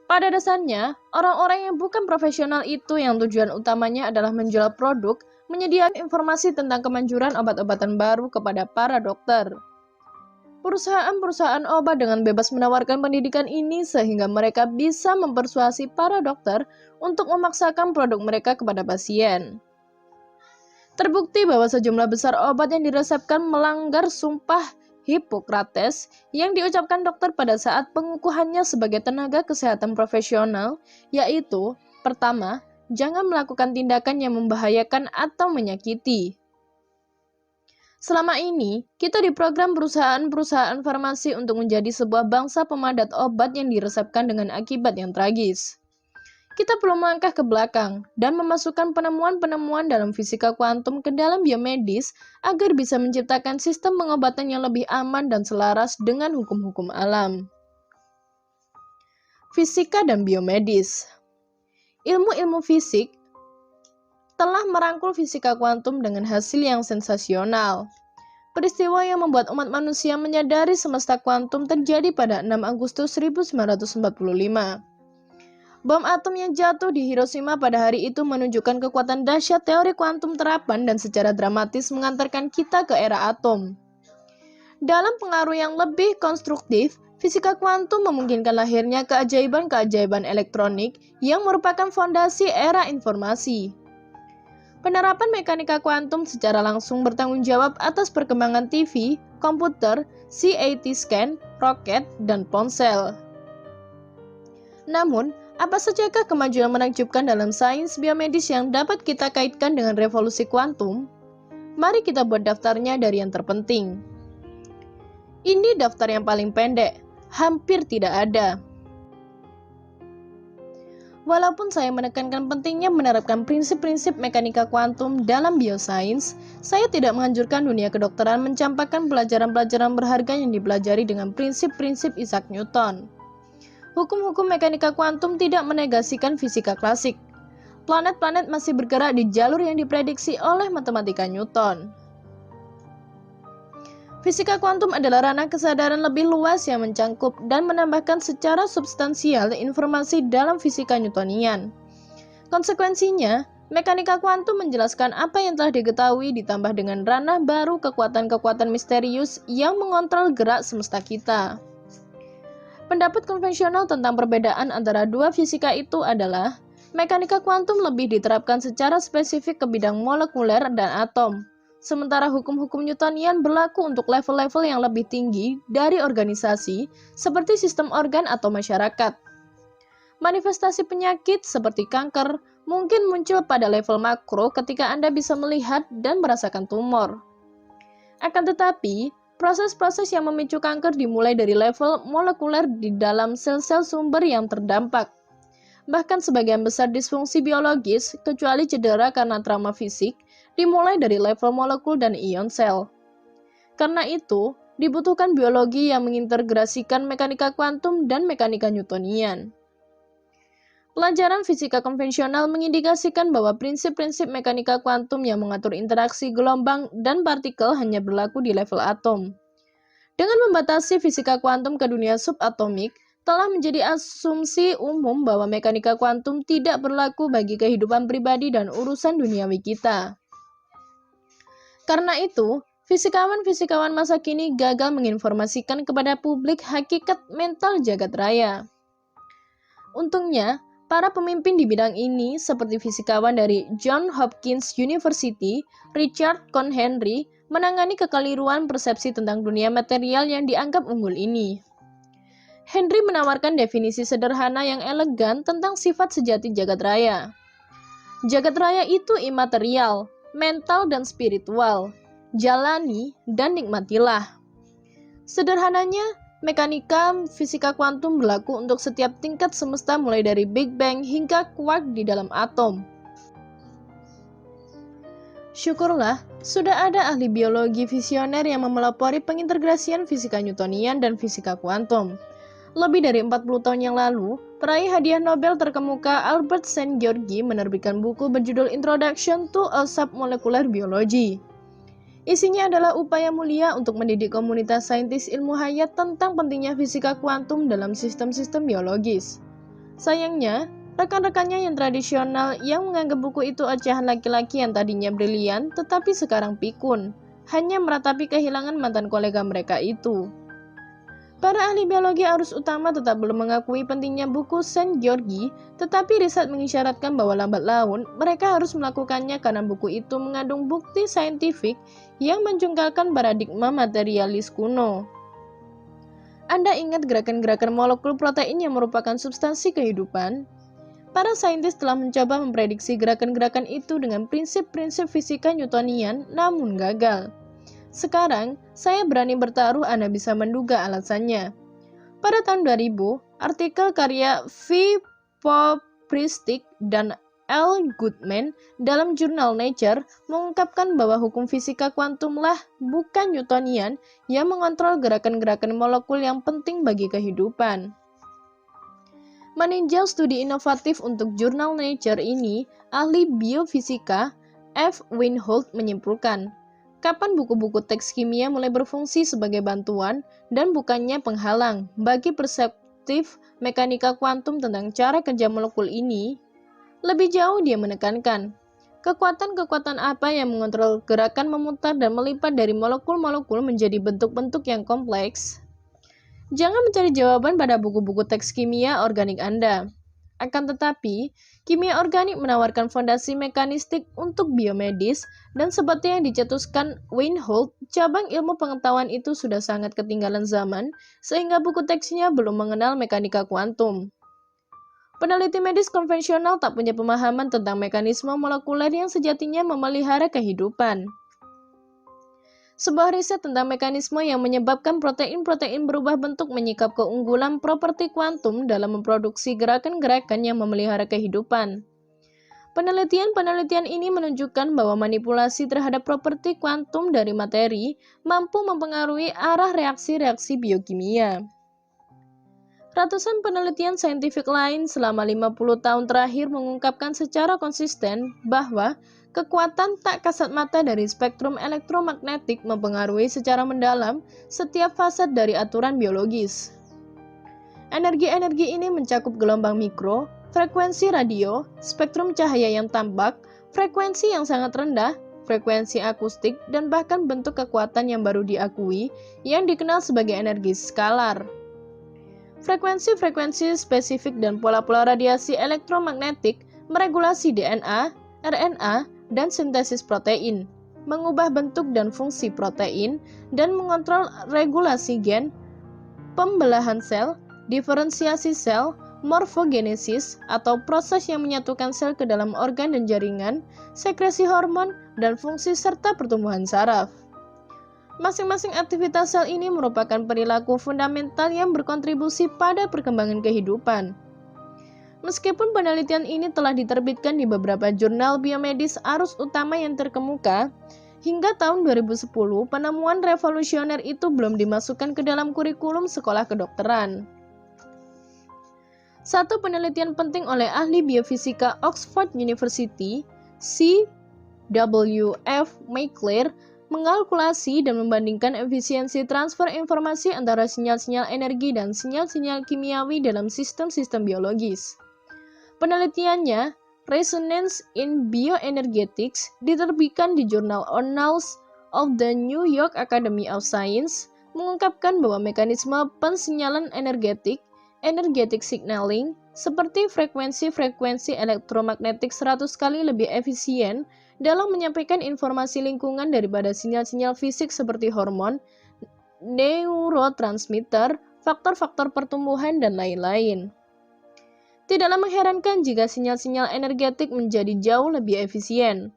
Pada dasarnya, orang-orang yang bukan profesional itu yang tujuan utamanya adalah menjual produk, menyediakan informasi tentang kemanjuran obat-obatan baru kepada para dokter. Perusahaan-perusahaan obat dengan bebas menawarkan pendidikan ini sehingga mereka bisa mempersuasi para dokter untuk memaksakan produk mereka kepada pasien. Terbukti bahwa sejumlah besar obat yang diresepkan melanggar sumpah Hippocrates yang diucapkan dokter pada saat pengukuhannya sebagai tenaga kesehatan profesional, yaitu, pertama, jangan melakukan tindakan yang membahayakan atau menyakiti. Selama ini, kita diprogram perusahaan-perusahaan farmasi untuk menjadi sebuah bangsa pemadat obat yang diresepkan dengan akibat yang tragis. Kita perlu melangkah ke belakang dan memasukkan penemuan-penemuan dalam fisika kuantum ke dalam biomedis agar bisa menciptakan sistem pengobatan yang lebih aman dan selaras dengan hukum-hukum alam. Fisika dan biomedis. Ilmu-ilmu fisik telah merangkul fisika kuantum dengan hasil yang sensasional. Peristiwa yang membuat umat manusia menyadari semesta kuantum terjadi pada 6 Agustus 1945. Bom atom yang jatuh di Hiroshima pada hari itu menunjukkan kekuatan dahsyat teori kuantum terapan dan secara dramatis mengantarkan kita ke era atom. Dalam pengaruh yang lebih konstruktif, fisika kuantum memungkinkan lahirnya keajaiban-keajaiban elektronik yang merupakan fondasi era informasi. Penerapan mekanika kuantum secara langsung bertanggung jawab atas perkembangan TV, komputer, CAT scan, roket, dan ponsel. Namun, apa sajakah kemajuan menakjubkan dalam sains biomedis yang dapat kita kaitkan dengan revolusi kuantum? Mari kita buat daftarnya dari yang terpenting. Ini daftar yang paling pendek, hampir tidak ada. Walaupun saya menekankan pentingnya menerapkan prinsip-prinsip mekanika kuantum dalam biosains, saya tidak menganjurkan dunia kedokteran mencampakkan pelajaran-pelajaran berharga yang dipelajari dengan prinsip-prinsip Isaac Newton. Hukum-hukum mekanika kuantum tidak menegasikan fisika klasik. Planet-planet masih bergerak di jalur yang diprediksi oleh matematika Newton. Fisika kuantum adalah ranah kesadaran lebih luas yang mencangkup dan menambahkan secara substansial informasi dalam fisika Newtonian. Konsekuensinya, mekanika kuantum menjelaskan apa yang telah diketahui ditambah dengan ranah baru kekuatan-kekuatan misterius yang mengontrol gerak semesta kita. Pendapat konvensional tentang perbedaan antara dua fisika itu adalah mekanika kuantum lebih diterapkan secara spesifik ke bidang molekuler dan atom. Sementara hukum-hukum Newtonian berlaku untuk level-level yang lebih tinggi dari organisasi, seperti sistem organ atau masyarakat. Manifestasi penyakit seperti kanker mungkin muncul pada level makro ketika Anda bisa melihat dan merasakan tumor. Akan tetapi, proses-proses yang memicu kanker dimulai dari level molekuler di dalam sel-sel sumber yang terdampak. Bahkan sebagian besar disfungsi biologis, kecuali cedera karena trauma fisik, dimulai dari level molekul dan ion sel. Karena itu, dibutuhkan biologi yang mengintegrasikan mekanika kuantum dan mekanika Newtonian. Pelajaran fisika konvensional mengindikasikan bahwa prinsip-prinsip mekanika kuantum yang mengatur interaksi gelombang dan partikel hanya berlaku di level atom. Dengan membatasi fisika kuantum ke dunia subatomik, telah menjadi asumsi umum bahwa mekanika kuantum tidak berlaku bagi kehidupan pribadi dan urusan duniawi kita. Karena itu, fisikawan-fisikawan masa kini gagal menginformasikan kepada publik hakikat mental jagat raya. Untungnya, para pemimpin di bidang ini seperti fisikawan dari Johns Hopkins University, Richard Cohn Henry, menangani kekeliruan persepsi tentang dunia material yang dianggap unggul ini. Henry menawarkan definisi sederhana yang elegan tentang sifat sejati jagat raya. Jagat raya itu imaterial, mental dan spiritual. Jalani dan nikmatilah. Sederhananya, mekanika fisika kuantum berlaku untuk setiap tingkat semesta mulai dari Big Bang hingga quark di dalam atom. Syukurlah, sudah ada ahli biologi visioner yang memelopori pengintegrasian fisika Newtonian dan fisika kuantum. Lebih dari 40 tahun yang lalu, peraih hadiah Nobel terkemuka Albert Szent-Györgyi menerbitkan buku berjudul Introduction to a Submolecular Biology. Isinya adalah upaya mulia untuk mendidik komunitas saintis ilmu hayat tentang pentingnya fisika kuantum dalam sistem-sistem biologis. Sayangnya, rekan-rekannya yang tradisional yang menganggap buku itu ocehan laki-laki yang tadinya brilian tetapi sekarang pikun, hanya meratapi kehilangan mantan kolega mereka itu. Para ahli biologi arus utama tetap belum mengakui pentingnya buku Szent-Györgyi, tetapi riset mengisyaratkan bahwa lambat laun mereka harus melakukannya karena buku itu mengandung bukti saintifik yang menjungkalkan paradigma materialis kuno. Anda ingat gerakan-gerakan molekul protein yang merupakan substansi kehidupan? Para saintis telah mencoba memprediksi gerakan-gerakan itu dengan prinsip-prinsip fisika Newtonian, namun gagal. Sekarang, saya berani bertaruh Anda bisa menduga alasannya. Pada tahun 2000, artikel karya V. Popristic dan L. Goodman dalam jurnal Nature mengungkapkan bahwa hukum fisika kuantumlah bukan Newtonian yang mengontrol gerakan-gerakan molekul yang penting bagi kehidupan. Meninjau studi inovatif untuk jurnal Nature ini, ahli biofisika F. Weinhold menyimpulkan, kapan buku-buku teks kimia mulai berfungsi sebagai bantuan dan bukannya penghalang bagi perspektif mekanika kuantum tentang cara kerja molekul ini? Lebih jauh dia menekankan, kekuatan-kekuatan apa yang mengontrol gerakan memutar dan melipat dari molekul-molekul menjadi bentuk-bentuk yang kompleks? Jangan mencari jawaban pada buku-buku teks kimia organik Anda. Akan tetapi, kimia organik menawarkan fondasi mekanistik untuk biomedis, dan seperti yang dicetuskan Weinhold, cabang ilmu pengetahuan itu sudah sangat ketinggalan zaman, sehingga buku teksnya belum mengenal mekanika kuantum. Peneliti medis konvensional tak punya pemahaman tentang mekanisme molekuler yang sejatinya memelihara kehidupan. Sebuah riset tentang mekanisme yang menyebabkan protein-protein berubah bentuk menyikap keunggulan properti kuantum dalam memproduksi gerakan-gerakan yang memelihara kehidupan. Penelitian-penelitian ini menunjukkan bahwa manipulasi terhadap properti kuantum dari materi mampu mempengaruhi arah reaksi-reaksi biokimia. Ratusan penelitian saintifik lain selama 50 tahun terakhir mengungkapkan secara konsisten bahwa kekuatan tak kasat mata dari spektrum elektromagnetik mempengaruhi secara mendalam setiap fasad dari aturan biologis. Energi-energi ini mencakup gelombang mikro, frekuensi radio, spektrum cahaya yang tampak, frekuensi yang sangat rendah, frekuensi akustik, dan bahkan bentuk kekuatan yang baru diakui yang dikenal sebagai energi skalar. Frekuensi-frekuensi spesifik dan pola-pola radiasi elektromagnetik meregulasi DNA, RNA, dan sintesis protein, mengubah bentuk dan fungsi protein, dan mengontrol regulasi gen, pembelahan sel, diferensiasi sel, morfogenesis atau proses yang menyatukan sel ke dalam organ dan jaringan, sekresi hormon, dan fungsi serta pertumbuhan saraf. Masing-masing aktivitas sel ini merupakan perilaku fundamental yang berkontribusi pada perkembangan kehidupan. Meskipun penelitian ini telah diterbitkan di beberapa jurnal biomedis arus utama yang terkemuka, Hingga tahun 2010, penemuan revolusioner itu belum dimasukkan ke dalam kurikulum sekolah kedokteran. Satu penelitian penting oleh ahli biofisika Oxford University, C. W. F. McClure, mengalkulasi dan membandingkan efisiensi transfer informasi antara sinyal-sinyal energi dan sinyal-sinyal kimiawi dalam sistem-sistem biologis. Penelitiannya, Resonance in Bioenergetics, diterbitkan di jurnal Annals of the New York Academy of Science, mengungkapkan bahwa mekanisme pensinyalan energetic signaling, seperti frekuensi elektromagnetik 100 kali lebih efisien dalam menyampaikan informasi lingkungan daripada sinyal-sinyal fisik seperti hormon, neurotransmitter, faktor-faktor pertumbuhan, dan lain-lain. Tidaklah mengherankan jika sinyal-sinyal energetik menjadi jauh lebih efisien.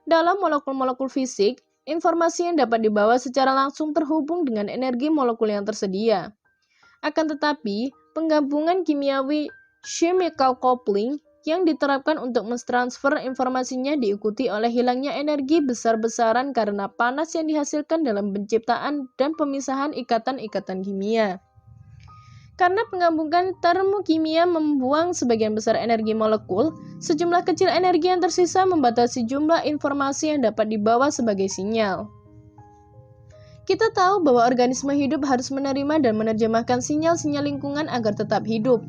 Dalam molekul-molekul fisik, informasi yang dapat dibawa secara langsung terhubung dengan energi molekul yang tersedia. Akan tetapi, penggabungan kimiawi chemical coupling yang diterapkan untuk mentransfer informasinya diikuti oleh hilangnya energi besar-besaran karena panas yang dihasilkan dalam penciptaan dan pemisahan ikatan-ikatan kimia. Karena penggabungan termokimia membuang sebagian besar energi molekul, sejumlah kecil energi yang tersisa membatasi jumlah informasi yang dapat dibawa sebagai sinyal. Kita tahu bahwa organisme hidup harus menerima dan menerjemahkan sinyal-sinyal lingkungan agar tetap hidup.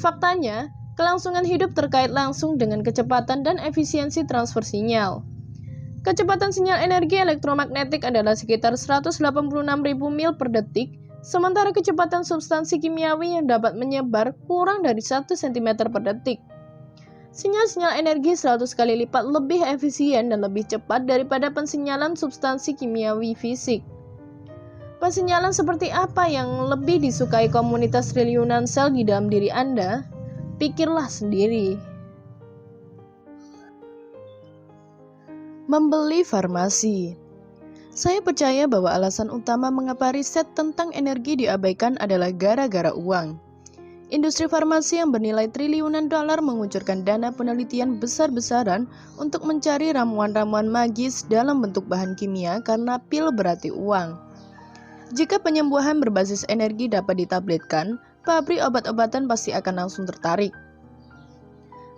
Faktanya, kelangsungan hidup terkait langsung dengan kecepatan dan efisiensi transfer sinyal. Kecepatan sinyal energi elektromagnetik adalah sekitar 186.000 mil per detik, sementara kecepatan substansi kimiawi yang dapat menyebar kurang dari 1 cm per detik. Sinyal-sinyal energi 100 kali lipat lebih efisien dan lebih cepat daripada pensinyalan substansi kimiawi fisik. Pensinyalan seperti apa yang lebih disukai komunitas triliunan sel di dalam diri Anda? Pikirlah sendiri. Membeli farmasi. Saya percaya bahwa alasan utama mengapa riset tentang energi diabaikan adalah gara-gara uang. Industri farmasi yang bernilai triliunan dolar mengucurkan dana penelitian besar-besaran untuk mencari ramuan-ramuan magis dalam bentuk bahan kimia karena pil berarti uang. Jika penyembuhan berbasis energi dapat ditabletkan, pabrik obat-obatan pasti akan langsung tertarik.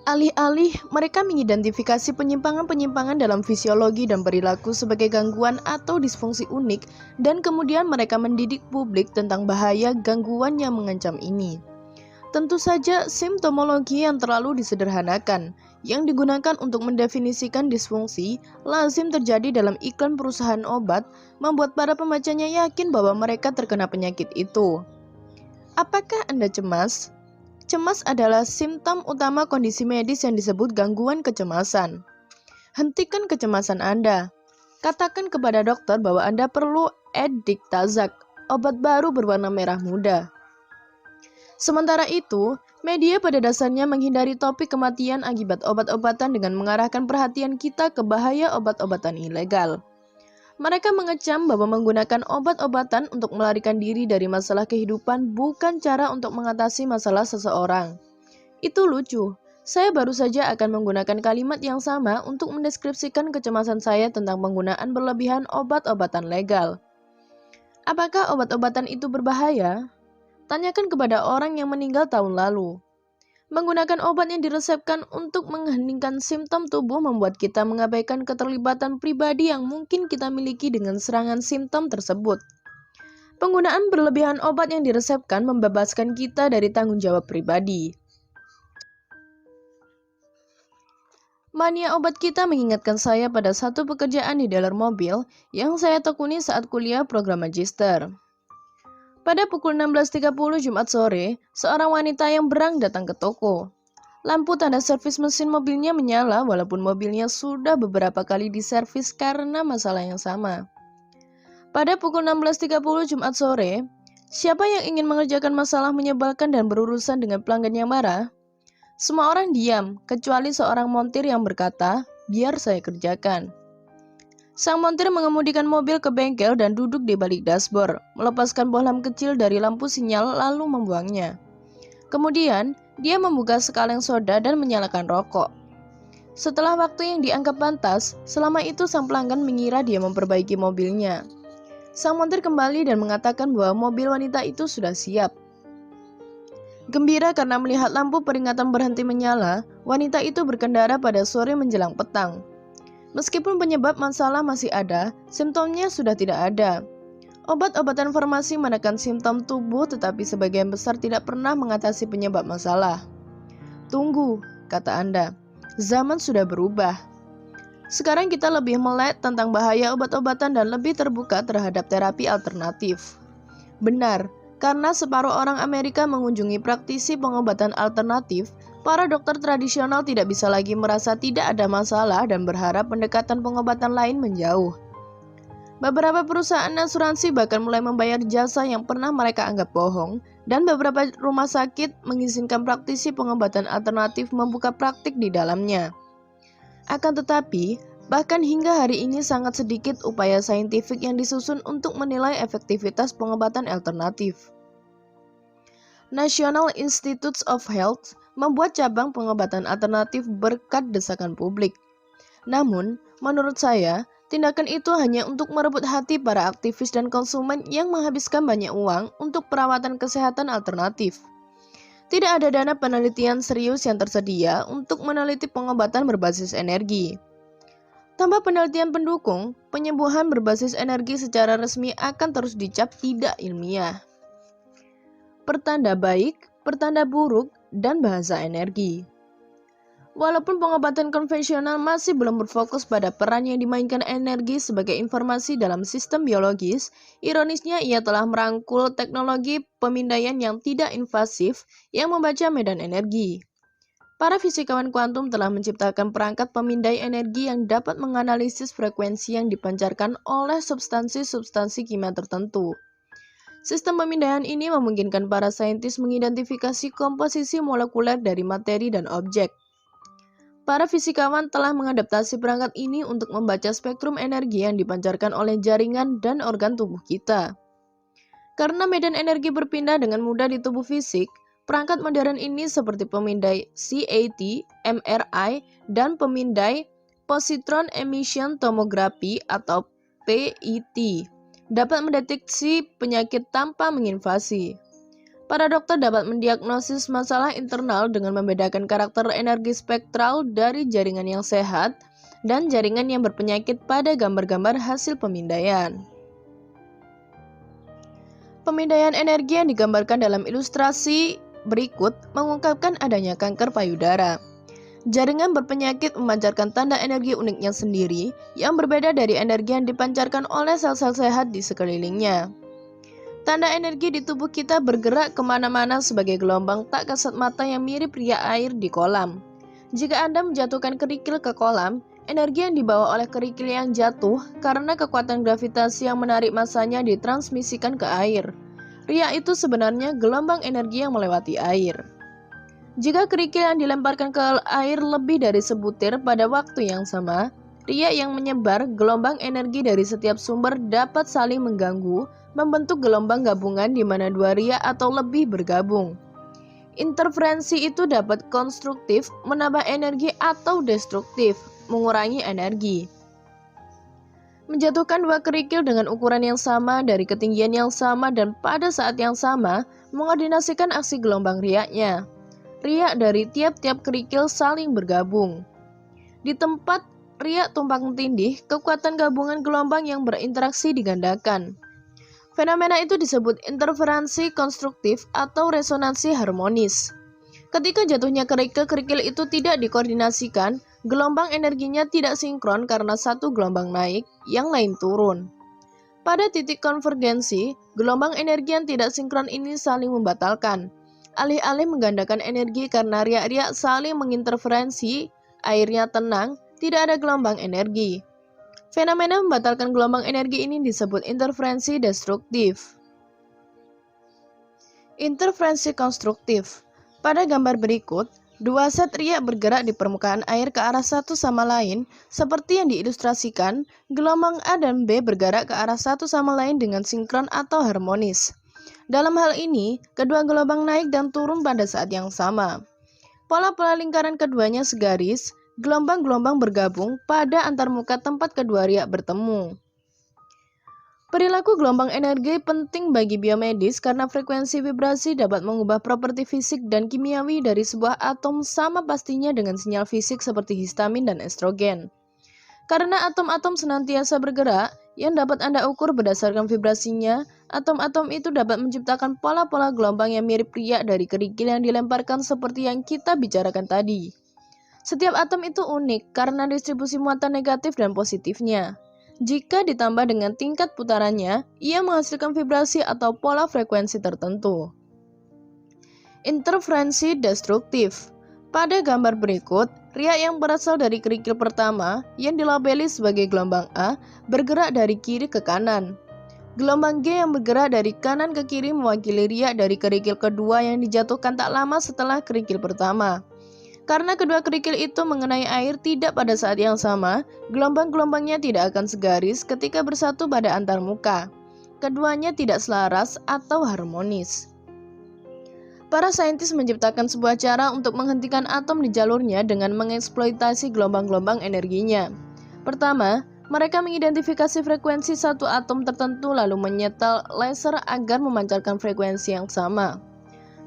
Alih-alih mereka mengidentifikasi penyimpangan-penyimpangan dalam fisiologi dan perilaku sebagai gangguan atau disfungsi unik, dan kemudian mereka mendidik publik tentang bahaya gangguan yang mengancam ini. Tentu saja simptomologi yang terlalu disederhanakan, yang digunakan untuk mendefinisikan disfungsi, lazim terjadi dalam iklan perusahaan obat, membuat para pembacanya yakin bahwa mereka terkena penyakit itu. Apakah Anda cemas? Cemas adalah simptom utama kondisi medis yang disebut gangguan kecemasan. Hentikan kecemasan Anda. Katakan kepada dokter bahwa Anda perlu Edictazak, obat baru berwarna merah muda. Sementara itu, media pada dasarnya menghindari topik kematian akibat obat-obatan dengan mengarahkan perhatian kita ke bahaya obat-obatan ilegal. Mereka mengecam bahwa menggunakan obat-obatan untuk melarikan diri dari masalah kehidupan bukan cara untuk mengatasi masalah seseorang. Itu lucu. Saya baru saja akan menggunakan kalimat yang sama untuk mendeskripsikan kecemasan saya tentang penggunaan berlebihan obat-obatan legal. Apakah obat-obatan itu berbahaya? Tanyakan kepada orang yang meninggal tahun lalu. Menggunakan obat yang diresepkan untuk mengheningkan simptom tubuh membuat kita mengabaikan keterlibatan pribadi yang mungkin kita miliki dengan serangan simptom tersebut. Penggunaan berlebihan obat yang diresepkan membebaskan kita dari tanggung jawab pribadi. Mania obat kita mengingatkan saya pada satu pekerjaan di dealer mobil yang saya tekuni saat kuliah program magister. Pada pukul 16.30 Jumat sore, seorang wanita yang berang datang ke toko. Lampu tanda servis mesin mobilnya menyala walaupun mobilnya sudah beberapa kali diservis karena masalah yang sama. Pada pukul 16.30 Jumat sore, siapa yang ingin mengerjakan masalah menyebalkan dan berurusan dengan pelanggan yang marah? Semua orang diam, kecuali seorang montir yang berkata, "Biar saya kerjakan." Sang montir mengemudikan mobil ke bengkel dan duduk di balik dashboard, melepaskan bohlam kecil dari lampu sinyal lalu membuangnya. Kemudian, dia membuka sekaleng soda dan menyalakan rokok. Setelah waktu yang dianggap pantas, selama itu sang pelanggan mengira dia memperbaiki mobilnya. Sang montir kembali dan mengatakan bahwa mobil wanita itu sudah siap. Gembira karena melihat lampu peringatan berhenti menyala, wanita itu berkendara pada sore menjelang petang. Meskipun penyebab masalah masih ada, simptomnya sudah tidak ada. Obat-obatan farmasi menekan simptom tubuh, tetapi sebagian besar tidak pernah mengatasi penyebab masalah. Tunggu, kata Anda. Zaman sudah berubah. Sekarang kita lebih melek tentang bahaya obat-obatan dan lebih terbuka terhadap terapi alternatif. Benar, karena separuh orang Amerika mengunjungi praktisi pengobatan alternatif, para dokter tradisional tidak bisa lagi merasa tidak ada masalah dan berharap pendekatan pengobatan lain menjauh. Beberapa perusahaan asuransi bahkan mulai membayar jasa yang pernah mereka anggap bohong, dan beberapa rumah sakit mengizinkan praktisi pengobatan alternatif membuka praktik di dalamnya. Akan tetapi, bahkan hingga hari ini sangat sedikit upaya saintifik yang disusun untuk menilai efektivitas pengobatan alternatif. National Institutes of Health membuat cabang pengobatan alternatif berkat desakan publik. Namun, menurut saya, tindakan itu hanya untuk merebut hati para aktivis dan konsumen yang menghabiskan banyak uang untuk perawatan kesehatan alternatif. Tidak ada dana penelitian serius yang tersedia untuk meneliti pengobatan berbasis energi. Tanpa penelitian pendukung, penyembuhan berbasis energi secara resmi akan terus dicap tidak ilmiah. Pertanda baik, pertanda buruk, dan bahasa energi. Walaupun pengobatan konvensional masih belum berfokus pada peran yang dimainkan energi sebagai informasi dalam sistem biologis, ironisnya ia telah merangkul teknologi pemindaian yang tidak invasif yang membaca medan energi. Para fisikawan kuantum telah menciptakan perangkat pemindai energi yang dapat menganalisis frekuensi yang dipancarkan oleh substansi-substansi kimia tertentu. Sistem pemindaian ini memungkinkan para saintis mengidentifikasi komposisi molekuler dari materi dan objek. Para fisikawan telah mengadaptasi perangkat ini untuk membaca spektrum energi yang dipancarkan oleh jaringan dan organ tubuh kita. Karena medan energi berpindah dengan mudah di tubuh fisik, perangkat modern ini seperti pemindai CAT, MRI, dan pemindai positron emission tomography atau PET dapat mendeteksi penyakit tanpa menginvasi. Para dokter dapat mendiagnosis masalah internal dengan membedakan karakter energi spektral dari jaringan yang sehat dan jaringan yang berpenyakit pada gambar-gambar hasil pemindaian. Pemindaian energi yang digambarkan dalam ilustrasi berikut mengungkapkan adanya kanker payudara. Jaringan berpenyakit memancarkan tanda energi uniknya sendiri yang berbeda dari energi yang dipancarkan oleh sel-sel sehat di sekelilingnya. Tanda energi di tubuh kita bergerak kemana-mana sebagai gelombang tak kasat mata yang mirip riak air di kolam. Jika Anda menjatuhkan kerikil ke kolam, energi yang dibawa oleh kerikil yang jatuh karena kekuatan gravitasi yang menarik masanya ditransmisikan ke air. Riak itu sebenarnya gelombang energi yang melewati air. Jika kerikil yang dilemparkan ke air lebih dari sebutir pada waktu yang sama, riak yang menyebar, gelombang energi dari setiap sumber dapat saling mengganggu, membentuk gelombang gabungan di mana dua riak atau lebih bergabung. Interferensi itu dapat konstruktif, menambah energi atau destruktif, mengurangi energi. Menjatuhkan dua kerikil dengan ukuran yang sama dari ketinggian yang sama dan pada saat yang sama, mengordinasikan aksi gelombang riaknya. Riak dari tiap-tiap kerikil saling bergabung. Di tempat riak tumpang tindih, kekuatan gabungan gelombang yang berinteraksi digandakan. Fenomena itu disebut interferensi konstruktif atau resonansi harmonis. Ketika jatuhnya kerikil itu tidak dikoordinasikan, gelombang energinya tidak sinkron karena satu gelombang naik, yang lain turun. Pada titik konvergensi, gelombang energi yang tidak sinkron ini saling membatalkan. Alih-alih menggandakan energi karena riak-riak saling menginterferensi, airnya tenang, tidak ada gelombang energi. Fenomena membatalkan gelombang energi ini disebut interferensi destruktif. Interferensi konstruktif. Pada gambar berikut, dua set riak bergerak di permukaan air ke arah satu sama lain, seperti yang diilustrasikan, gelombang A dan B bergerak ke arah satu sama lain dengan sinkron atau harmonis. Dalam hal ini, kedua gelombang naik dan turun pada saat yang sama. Pola-pola lingkaran keduanya segaris, gelombang-gelombang bergabung pada antarmuka tempat kedua riak bertemu. Perilaku gelombang energi penting bagi biomedis karena frekuensi vibrasi dapat mengubah properti fisik dan kimiawi dari sebuah atom sama pastinya dengan sinyal fisik seperti histamin dan estrogen. Karena atom-atom senantiasa bergerak, yang dapat Anda ukur berdasarkan vibrasinya, atom-atom itu dapat menciptakan pola-pola gelombang yang mirip riak dari kerikil yang dilemparkan seperti yang kita bicarakan tadi. Setiap atom itu unik karena distribusi muatan negatif dan positifnya. Jika ditambah dengan tingkat putarannya, ia menghasilkan vibrasi atau pola frekuensi tertentu. Interferensi destruktif. Pada gambar berikut, riak yang berasal dari kerikil pertama yang dilabeli sebagai gelombang A bergerak dari kiri ke kanan. Gelombang G yang bergerak dari kanan ke kiri mewakili riak dari kerikil kedua yang dijatuhkan tak lama setelah kerikil pertama. Karena kedua kerikil itu mengenai air tidak pada saat yang sama, gelombang-gelombangnya tidak akan segaris ketika bersatu pada antarmuka. Keduanya tidak selaras atau harmonis. Para saintis menciptakan sebuah cara untuk menghentikan atom di jalurnya dengan mengeksploitasi gelombang-gelombang energinya. Pertama, mereka mengidentifikasi frekuensi satu atom tertentu lalu menyetel laser agar memancarkan frekuensi yang sama.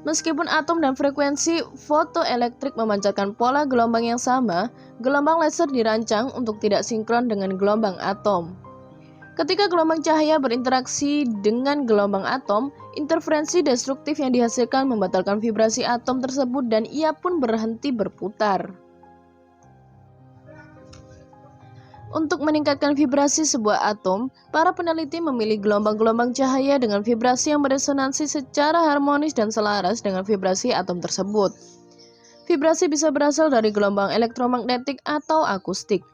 Meskipun atom dan frekuensi fotoelektrik memancarkan pola gelombang yang sama, gelombang laser dirancang untuk tidak sinkron dengan gelombang atom. Ketika gelombang cahaya berinteraksi dengan gelombang atom, interferensi destruktif yang dihasilkan membatalkan vibrasi atom tersebut dan ia pun berhenti berputar. Untuk meningkatkan vibrasi sebuah atom, para peneliti memilih gelombang-gelombang cahaya dengan vibrasi yang beresonansi secara harmonis dan selaras dengan vibrasi atom tersebut. Vibrasi bisa berasal dari gelombang elektromagnetik atau akustik.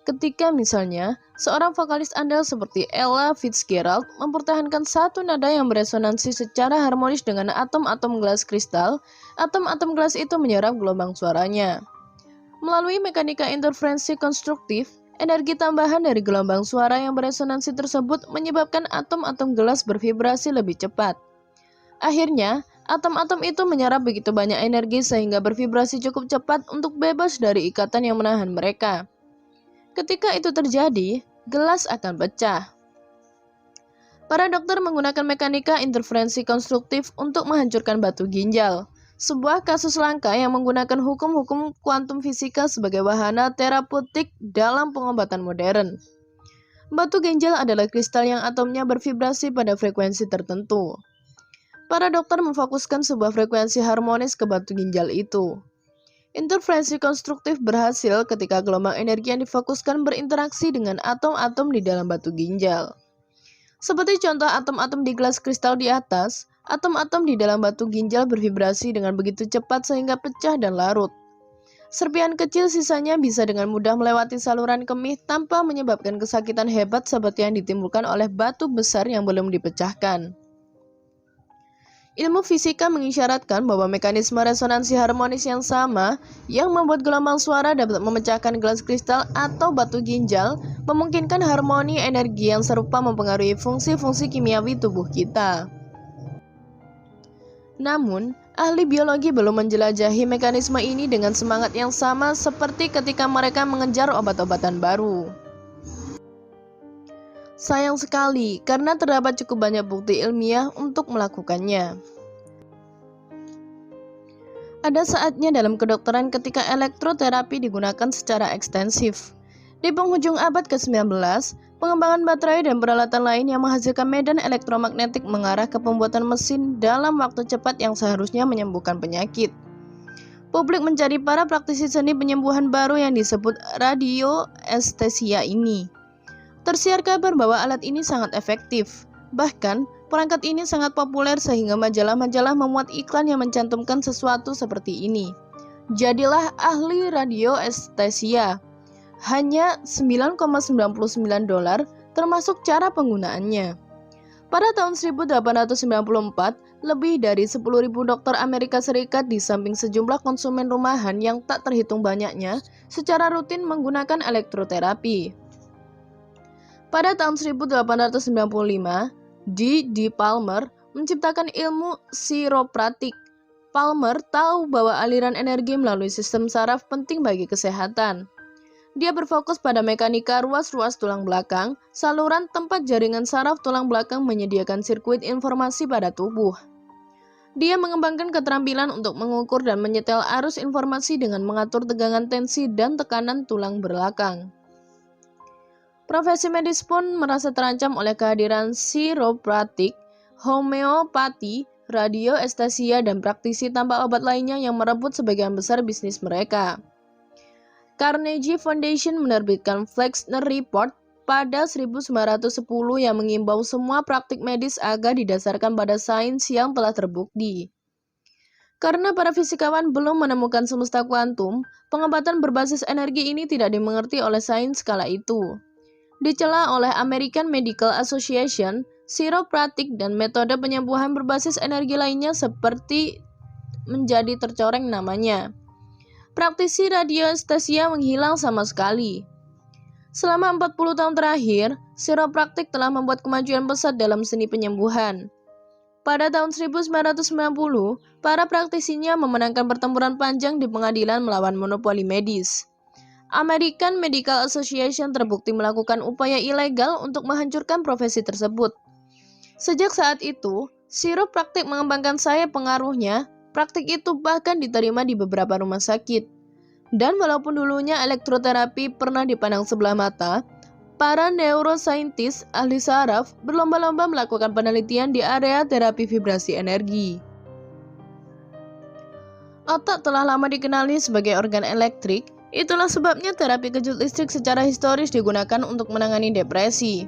Ketika misalnya, seorang vokalis andal seperti Ella Fitzgerald mempertahankan satu nada yang beresonansi secara harmonis dengan atom-atom gelas kristal, atom-atom gelas itu menyerap gelombang suaranya. Melalui mekanika interferensi konstruktif, energi tambahan dari gelombang suara yang beresonansi tersebut menyebabkan atom-atom gelas bervibrasi lebih cepat. Akhirnya, atom-atom itu menyerap begitu banyak energi sehingga bervibrasi cukup cepat untuk bebas dari ikatan yang menahan mereka. Ketika itu terjadi, gelas akan pecah. Para dokter menggunakan mekanika interferensi konstruktif untuk menghancurkan batu ginjal. Sebuah kasus langka yang menggunakan hukum-hukum kuantum fisika sebagai wahana terapeutik dalam pengobatan modern. Batu ginjal adalah kristal yang atomnya bervibrasi pada frekuensi tertentu. Para dokter memfokuskan sebuah frekuensi harmonis ke batu ginjal itu. Interferensi konstruktif berhasil ketika gelombang energi yang difokuskan berinteraksi dengan atom-atom di dalam batu ginjal. Seperti contoh atom-atom di gelas kristal di atas, atom-atom di dalam batu ginjal bervibrasi dengan begitu cepat sehingga pecah dan larut. Serpihan kecil sisanya bisa dengan mudah melewati saluran kemih tanpa menyebabkan kesakitan hebat seperti yang ditimbulkan oleh batu besar yang belum dipecahkan. Ilmu fisika mengisyaratkan bahwa mekanisme resonansi harmonis yang sama yang membuat gelombang suara dapat memecahkan gelas kristal atau batu ginjal memungkinkan harmoni energi yang serupa mempengaruhi fungsi-fungsi kimiawi tubuh kita. Namun, ahli biologi belum menjelajahi mekanisme ini dengan semangat yang sama seperti ketika mereka mengejar obat-obatan baru. Sayang sekali, karena terdapat cukup banyak bukti ilmiah untuk melakukannya. Ada saatnya dalam kedokteran ketika elektroterapi digunakan secara ekstensif. Di penghujung abad ke-19, pengembangan baterai dan peralatan lain yang menghasilkan medan elektromagnetik mengarah ke pembuatan mesin dalam waktu cepat yang seharusnya menyembuhkan penyakit. Publik mencari para praktisi seni penyembuhan baru yang disebut radioestesia ini. Tersiar kabar bahwa alat ini sangat efektif. Bahkan, perangkat ini sangat populer sehingga majalah-majalah memuat iklan yang mencantumkan sesuatu seperti ini. Jadilah ahli radioestesia. Hanya $9,99 termasuk cara penggunaannya. Pada tahun 1894, lebih dari 10.000 dokter Amerika Serikat di samping sejumlah konsumen rumahan yang tak terhitung banyaknya secara rutin menggunakan elektroterapi. Pada tahun 1895, D. Palmer menciptakan ilmu chiropratik. Palmer tahu bahwa aliran energi melalui sistem saraf penting bagi kesehatan. Dia berfokus pada mekanika ruas-ruas tulang belakang, saluran tempat jaringan saraf tulang belakang menyediakan sirkuit informasi pada tubuh. Dia mengembangkan keterampilan untuk mengukur dan menyetel arus informasi dengan mengatur tegangan tensi dan tekanan tulang belakang. Profesi medis pun merasa terancam oleh kehadiran chiropractic, homeopati, radioestesia, dan praktisi tanpa obat lainnya yang merebut sebagian besar bisnis mereka. Carnegie Foundation menerbitkan Flexner Report pada 1910 yang mengimbau semua praktik medis agar didasarkan pada sains yang telah terbukti. Karena para fisikawan belum menemukan semesta kuantum, pengobatan berbasis energi ini tidak dimengerti oleh sains kala itu. Dicela oleh American Medical Association, chiropractic dan metode penyembuhan berbasis energi lainnya seperti menjadi tercoreng namanya. Praktisi radioestesia menghilang sama sekali. Selama 40 tahun terakhir, chiropractic telah membuat kemajuan pesat dalam seni penyembuhan. Pada tahun 1990, para praktisinya memenangkan pertempuran panjang di pengadilan melawan monopoli medis. American Medical Association terbukti melakukan upaya ilegal untuk menghancurkan profesi tersebut. Sejak saat itu, chiropractic mengembangkan sayap pengaruhnya. Praktik itu bahkan diterima di beberapa rumah sakit. Dan walaupun dulunya elektroterapi pernah dipandang sebelah mata, para neuroscientist ahli saraf berlomba-lomba melakukan penelitian di area terapi vibrasi energi. Otak telah lama dikenali sebagai organ elektrik, itulah sebabnya terapi kejut listrik secara historis digunakan untuk menangani depresi.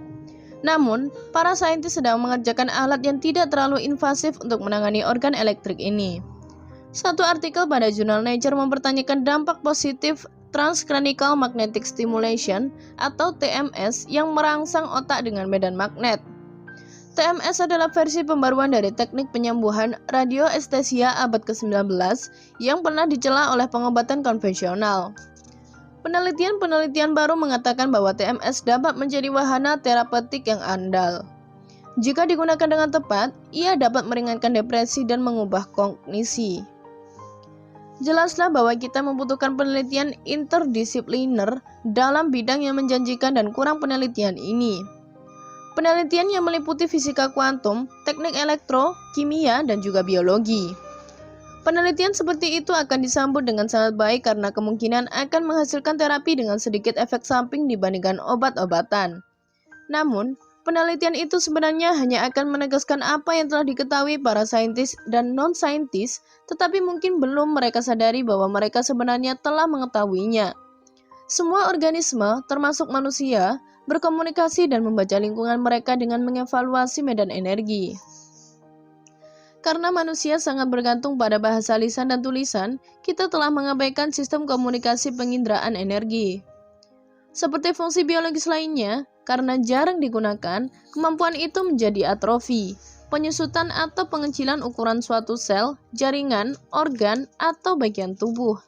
Namun, para saintis sedang mengerjakan alat yang tidak terlalu invasif untuk menangani organ elektrik ini. Satu artikel pada jurnal Nature mempertanyakan dampak positif transcranial magnetic stimulation atau TMS yang merangsang otak dengan medan magnet. TMS adalah versi pembaruan dari teknik penyembuhan radioestesia abad ke-19 yang pernah dicela oleh pengobatan konvensional. Penelitian baru mengatakan bahwa TMS dapat menjadi wahana terapeutik yang andal. Jika digunakan dengan tepat, ia dapat meringankan depresi dan mengubah kognisi. Jelaslah bahwa kita membutuhkan penelitian interdisipliner dalam bidang yang menjanjikan dan kurang penelitian ini. Penelitian yang meliputi fisika kuantum, teknik elektro, kimia, dan juga biologi. Penelitian seperti itu akan disambut dengan sangat baik karena kemungkinan akan menghasilkan terapi dengan sedikit efek samping dibandingkan obat-obatan. Namun, penelitian itu sebenarnya hanya akan menegaskan apa yang telah diketahui para saintis dan non-saintis, tetapi mungkin belum mereka sadari bahwa mereka sebenarnya telah mengetahuinya. Semua organisme, termasuk manusia, berkomunikasi dan membaca lingkungan mereka dengan mengevaluasi medan energi. Karena manusia sangat bergantung pada bahasa lisan dan tulisan, kita telah mengabaikan sistem komunikasi penginderaan energi. Seperti fungsi biologis lainnya, karena jarang digunakan, kemampuan itu menjadi atrofi, penyusutan atau pengecilan ukuran suatu sel, jaringan, organ, atau bagian tubuh.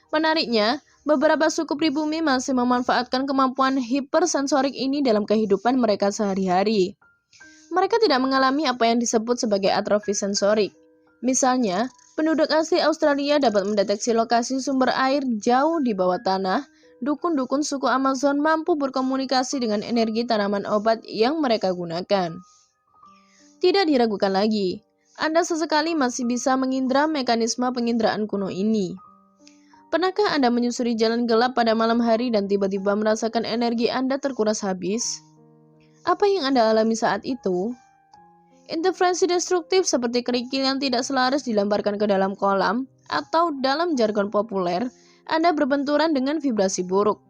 Menariknya, beberapa suku pribumi masih memanfaatkan kemampuan hipersensorik ini dalam kehidupan mereka sehari-hari. Mereka tidak mengalami apa yang disebut sebagai atrofi sensorik. Misalnya, penduduk asli Australia dapat mendeteksi lokasi sumber air jauh di bawah tanah. Dukun-dukun suku Amazon mampu berkomunikasi dengan energi tanaman obat yang mereka gunakan. Tidak diragukan lagi, Anda sesekali masih bisa mengindra mekanisme penginderaan kuno ini. Pernahkah Anda menyusuri jalan gelap pada malam hari dan tiba-tiba merasakan energi Anda terkuras habis? Apa yang Anda alami saat itu? Interferensi destruktif seperti kerikil yang tidak selaras dilemparkan ke dalam kolam, atau dalam jargon populer, Anda berbenturan dengan vibrasi buruk.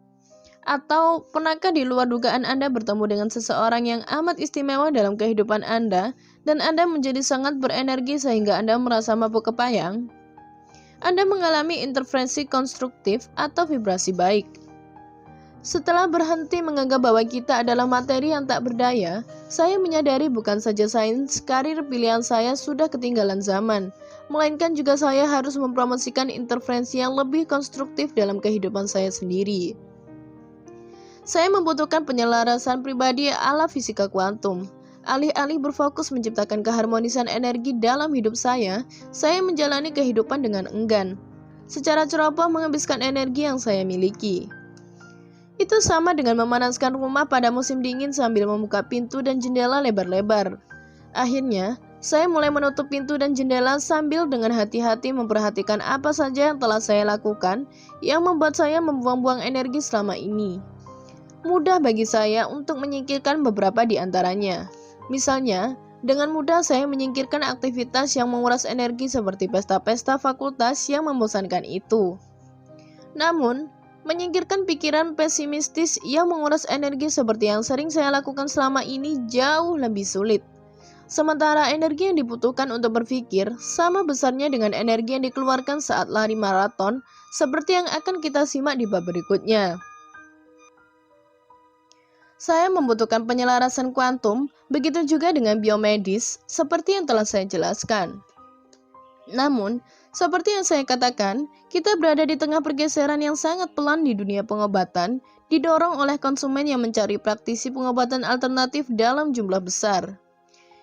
Atau pernahkah di luar dugaan Anda bertemu dengan seseorang yang amat istimewa dalam kehidupan Anda, dan Anda menjadi sangat berenergi sehingga Anda merasa mabuk kepayang? Anda mengalami interferensi konstruktif atau vibrasi baik. Setelah berhenti menganggap bahwa kita adalah materi yang tak berdaya, saya menyadari bukan saja sains karir pilihan saya sudah ketinggalan zaman, melainkan juga saya harus mempromosikan interferensi yang lebih konstruktif dalam kehidupan saya sendiri. Saya membutuhkan penyelarasan pribadi ala fisika kuantum. Alih-alih berfokus menciptakan keharmonisan energi dalam hidup saya menjalani kehidupan dengan enggan. Secara ceroboh menghabiskan energi yang saya miliki. Itu sama dengan memanaskan rumah pada musim dingin sambil membuka pintu dan jendela lebar-lebar. Akhirnya, saya mulai menutup pintu dan jendela sambil dengan hati-hati memperhatikan apa saja yang telah saya lakukan yang membuat saya membuang-buang energi selama ini. Mudah bagi saya untuk menyingkirkan beberapa di antaranya. Misalnya, dengan mudah saya menyingkirkan aktivitas yang menguras energi seperti pesta-pesta fakultas yang membosankan itu. Namun, menyingkirkan pikiran pesimistis yang menguras energi seperti yang sering saya lakukan selama ini jauh lebih sulit. Sementara energi yang dibutuhkan untuk berpikir sama besarnya dengan energi yang dikeluarkan saat lari maraton, seperti yang akan kita simak di bab berikutnya. Saya membutuhkan penyelarasan kuantum, begitu juga dengan biomedis, seperti yang telah saya jelaskan. Namun, seperti yang saya katakan, kita berada di tengah pergeseran yang sangat pelan di dunia pengobatan, didorong oleh konsumen yang mencari praktisi pengobatan alternatif dalam jumlah besar.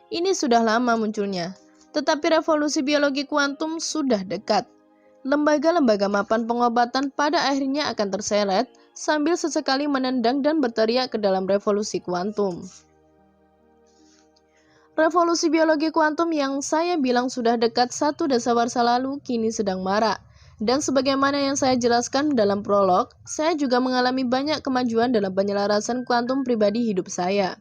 Ini sudah lama munculnya, tetapi revolusi biologi kuantum sudah dekat. Lembaga-lembaga mapan pengobatan pada akhirnya akan terseret sambil sesekali menendang dan berteriak ke dalam revolusi kuantum. Revolusi biologi kuantum yang saya bilang sudah dekat 1 dasawarsa lalu kini sedang marak. Dan sebagaimana yang saya jelaskan dalam prolog, saya juga mengalami banyak kemajuan dalam penyelarasan kuantum pribadi hidup saya.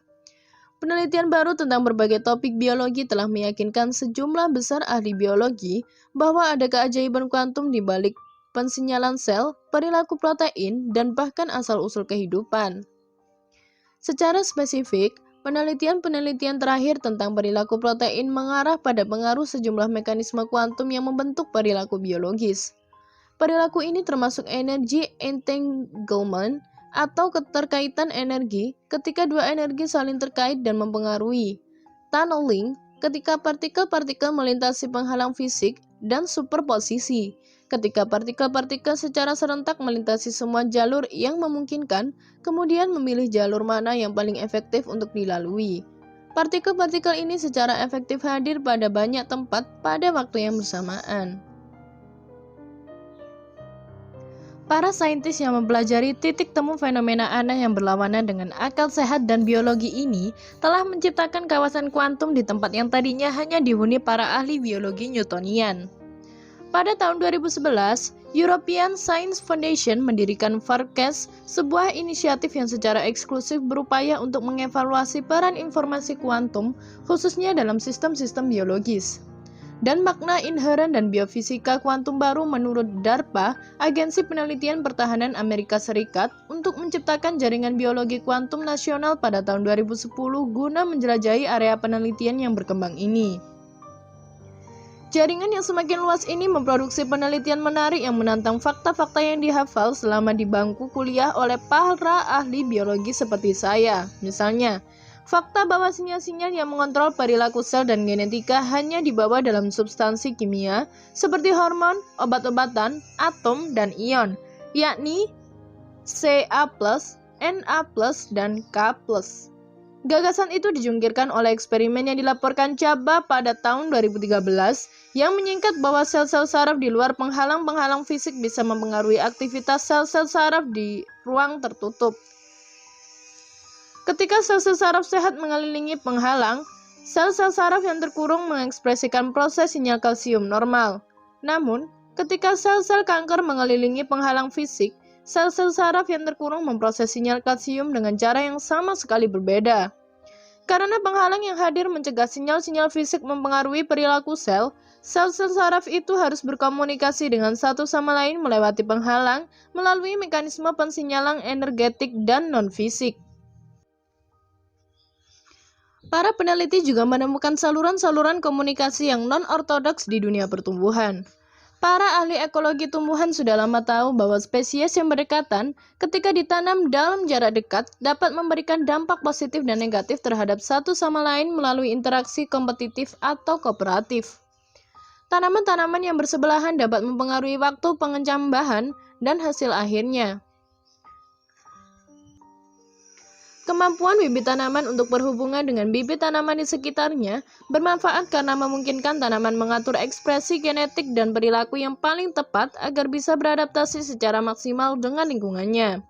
Penelitian baru tentang berbagai topik biologi telah meyakinkan sejumlah besar ahli biologi bahwa ada keajaiban kuantum di balik pensinyalan sel, perilaku protein, dan bahkan asal-usul kehidupan. Secara spesifik, penelitian-penelitian terakhir tentang perilaku protein mengarah pada pengaruh sejumlah mekanisme kuantum yang membentuk perilaku biologis. Perilaku ini termasuk energy entanglement, atau keterkaitan energi ketika dua energi saling terkait dan mempengaruhi, tunneling ketika partikel-partikel melintasi penghalang fisik, dan superposisi ketika partikel-partikel secara serentak melintasi semua jalur yang memungkinkan, kemudian memilih jalur mana yang paling efektif untuk dilalui. Partikel-partikel ini secara efektif hadir pada banyak tempat pada waktu yang bersamaan. Para saintis yang mempelajari titik temu fenomena aneh yang berlawanan dengan akal sehat dan biologi ini telah menciptakan kawasan kuantum di tempat yang tadinya hanya dihuni para ahli biologi Newtonian. Pada tahun 2011, European Science Foundation mendirikan FARCAS, sebuah inisiatif yang secara eksklusif berupaya untuk mengevaluasi peran informasi kuantum, khususnya dalam sistem-sistem biologis. Dan makna inheren dan biofisika kuantum baru menurut DARPA, Agensi Penelitian Pertahanan Amerika Serikat, untuk menciptakan jaringan biologi kuantum nasional pada tahun 2010 guna menjelajahi area penelitian yang berkembang ini. Jaringan yang semakin luas ini memproduksi penelitian menarik yang menantang fakta-fakta yang dihafal selama di bangku kuliah oleh para ahli biologi seperti saya. Misalnya, fakta bahwa sinyal-sinyal yang mengontrol perilaku sel dan genetika hanya dibawa dalam substansi kimia seperti hormon, obat-obatan, atom, dan ion, yakni Ca+, Na+, dan K+. Gagasan itu dijungkirkan oleh eksperimen yang dilaporkan Chaba pada tahun 2013 yang menyingkat bahwa sel-sel saraf di luar penghalang-penghalang fisik bisa mempengaruhi aktivitas sel-sel saraf di ruang tertutup. Ketika sel-sel saraf sehat mengelilingi penghalang, sel-sel saraf yang terkurung mengekspresikan proses sinyal kalsium normal. Namun, ketika sel-sel kanker mengelilingi penghalang fisik, sel-sel saraf yang terkurung memproses sinyal kalsium dengan cara yang sama sekali berbeda. Karena penghalang yang hadir mencegah sinyal-sinyal fisik mempengaruhi perilaku sel, sel-sel saraf itu harus berkomunikasi dengan satu sama lain melewati penghalang melalui mekanisme pensinyalan energetik dan non-fisik. Para peneliti juga menemukan saluran-saluran komunikasi yang non-ortodoks di dunia pertumbuhan. Para ahli ekologi tumbuhan sudah lama tahu bahwa spesies yang berdekatan ketika ditanam dalam jarak dekat dapat memberikan dampak positif dan negatif terhadap satu sama lain melalui interaksi kompetitif atau kooperatif. Tanaman-tanaman yang bersebelahan dapat mempengaruhi waktu pengembangan dan hasil akhirnya. Kemampuan bibit tanaman untuk berhubungan dengan bibit tanaman di sekitarnya bermanfaat karena memungkinkan tanaman mengatur ekspresi genetik dan perilaku yang paling tepat agar bisa beradaptasi secara maksimal dengan lingkungannya.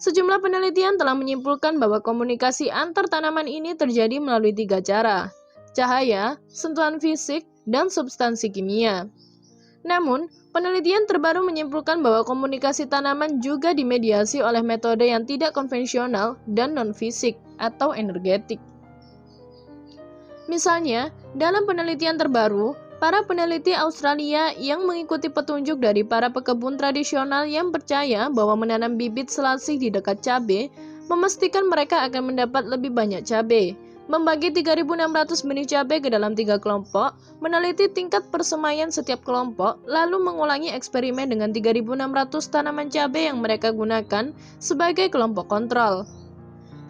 Sejumlah penelitian telah menyimpulkan bahwa komunikasi antar tanaman ini terjadi melalui 3 cara: cahaya, sentuhan fisik, dan substansi kimia. Namun, penelitian terbaru menyimpulkan bahwa komunikasi tanaman juga dimediasi oleh metode yang tidak konvensional dan non-fisik atau energetik. Misalnya, dalam penelitian terbaru, para peneliti Australia yang mengikuti petunjuk dari para pekebun tradisional yang percaya bahwa menanam bibit selasih di dekat cabai memastikan mereka akan mendapat lebih banyak cabai. Membagi 3.600 benih cabai ke dalam 3 kelompok, meneliti tingkat persemaian setiap kelompok, lalu mengulangi eksperimen dengan 3.600 tanaman cabai yang mereka gunakan sebagai kelompok kontrol.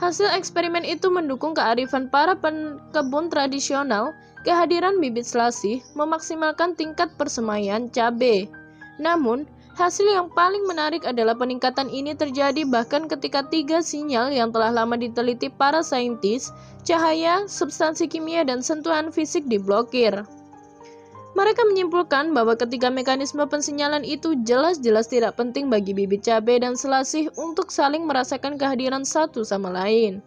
Hasil eksperimen itu mendukung kearifan para pekebun tradisional. Kehadiran bibit selasih memaksimalkan tingkat persemaian cabai. Namun, hasil yang paling menarik adalah peningkatan ini terjadi bahkan ketika 3 sinyal yang telah lama diteliti para saintis, cahaya, substansi kimia, dan sentuhan fisik diblokir. Mereka menyimpulkan bahwa ketika mekanisme pensinyalan itu jelas-jelas tidak penting bagi bibit cabai dan selasih untuk saling merasakan kehadiran satu sama lain.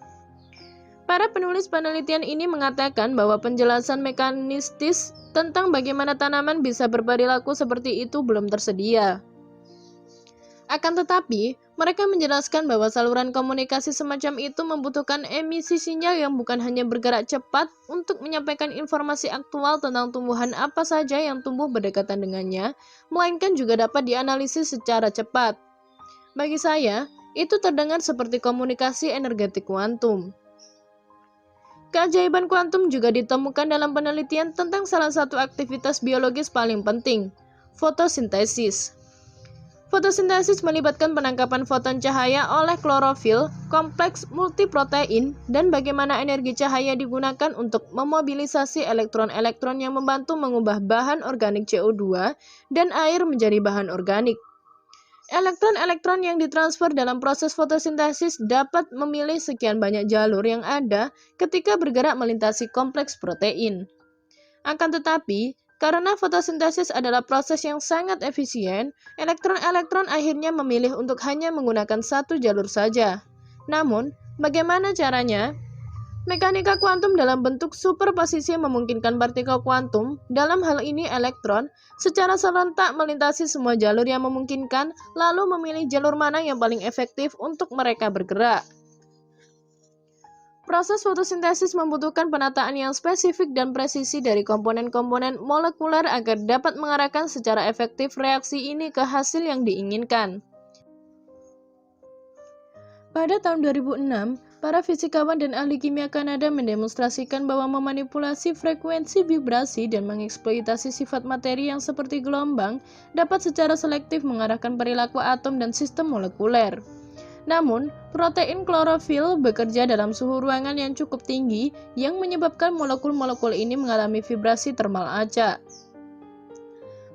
Para penulis penelitian ini mengatakan bahwa penjelasan mekanistis tentang bagaimana tanaman bisa berperilaku seperti itu belum tersedia. Akan tetapi, mereka menjelaskan bahwa saluran komunikasi semacam itu membutuhkan emisi sinyal yang bukan hanya bergerak cepat untuk menyampaikan informasi aktual tentang tumbuhan apa saja yang tumbuh berdekatan dengannya, melainkan juga dapat dianalisis secara cepat. Bagi saya, itu terdengar seperti komunikasi energetik kuantum. Keajaiban kuantum juga ditemukan dalam penelitian tentang salah satu aktivitas biologis paling penting, fotosintesis. Fotosintesis melibatkan penangkapan foton cahaya oleh klorofil, kompleks multiprotein, dan bagaimana energi cahaya digunakan untuk memobilisasi elektron-elektron yang membantu mengubah bahan organik CO2 dan air menjadi bahan organik. Elektron-elektron yang ditransfer dalam proses fotosintesis dapat memilih sekian banyak jalur yang ada ketika bergerak melintasi kompleks protein. Akan tetapi, karena fotosintesis adalah proses yang sangat efisien, elektron-elektron akhirnya memilih untuk hanya menggunakan satu jalur saja. Namun, bagaimana caranya? Mekanika kuantum dalam bentuk superposisi memungkinkan partikel kuantum, dalam hal ini elektron, secara serentak melintasi semua jalur yang memungkinkan, lalu memilih jalur mana yang paling efektif untuk mereka bergerak. Proses fotosintesis membutuhkan penataan yang spesifik dan presisi dari komponen-komponen molekuler agar dapat mengarahkan secara efektif reaksi ini ke hasil yang diinginkan. Pada tahun 2006, para fisikawan dan ahli kimia Kanada mendemonstrasikan bahwa memanipulasi frekuensi vibrasi dan mengeksploitasi sifat materi yang seperti gelombang dapat secara selektif mengarahkan perilaku atom dan sistem molekuler. Namun, protein klorofil bekerja dalam suhu ruangan yang cukup tinggi yang menyebabkan molekul-molekul ini mengalami vibrasi termal acak.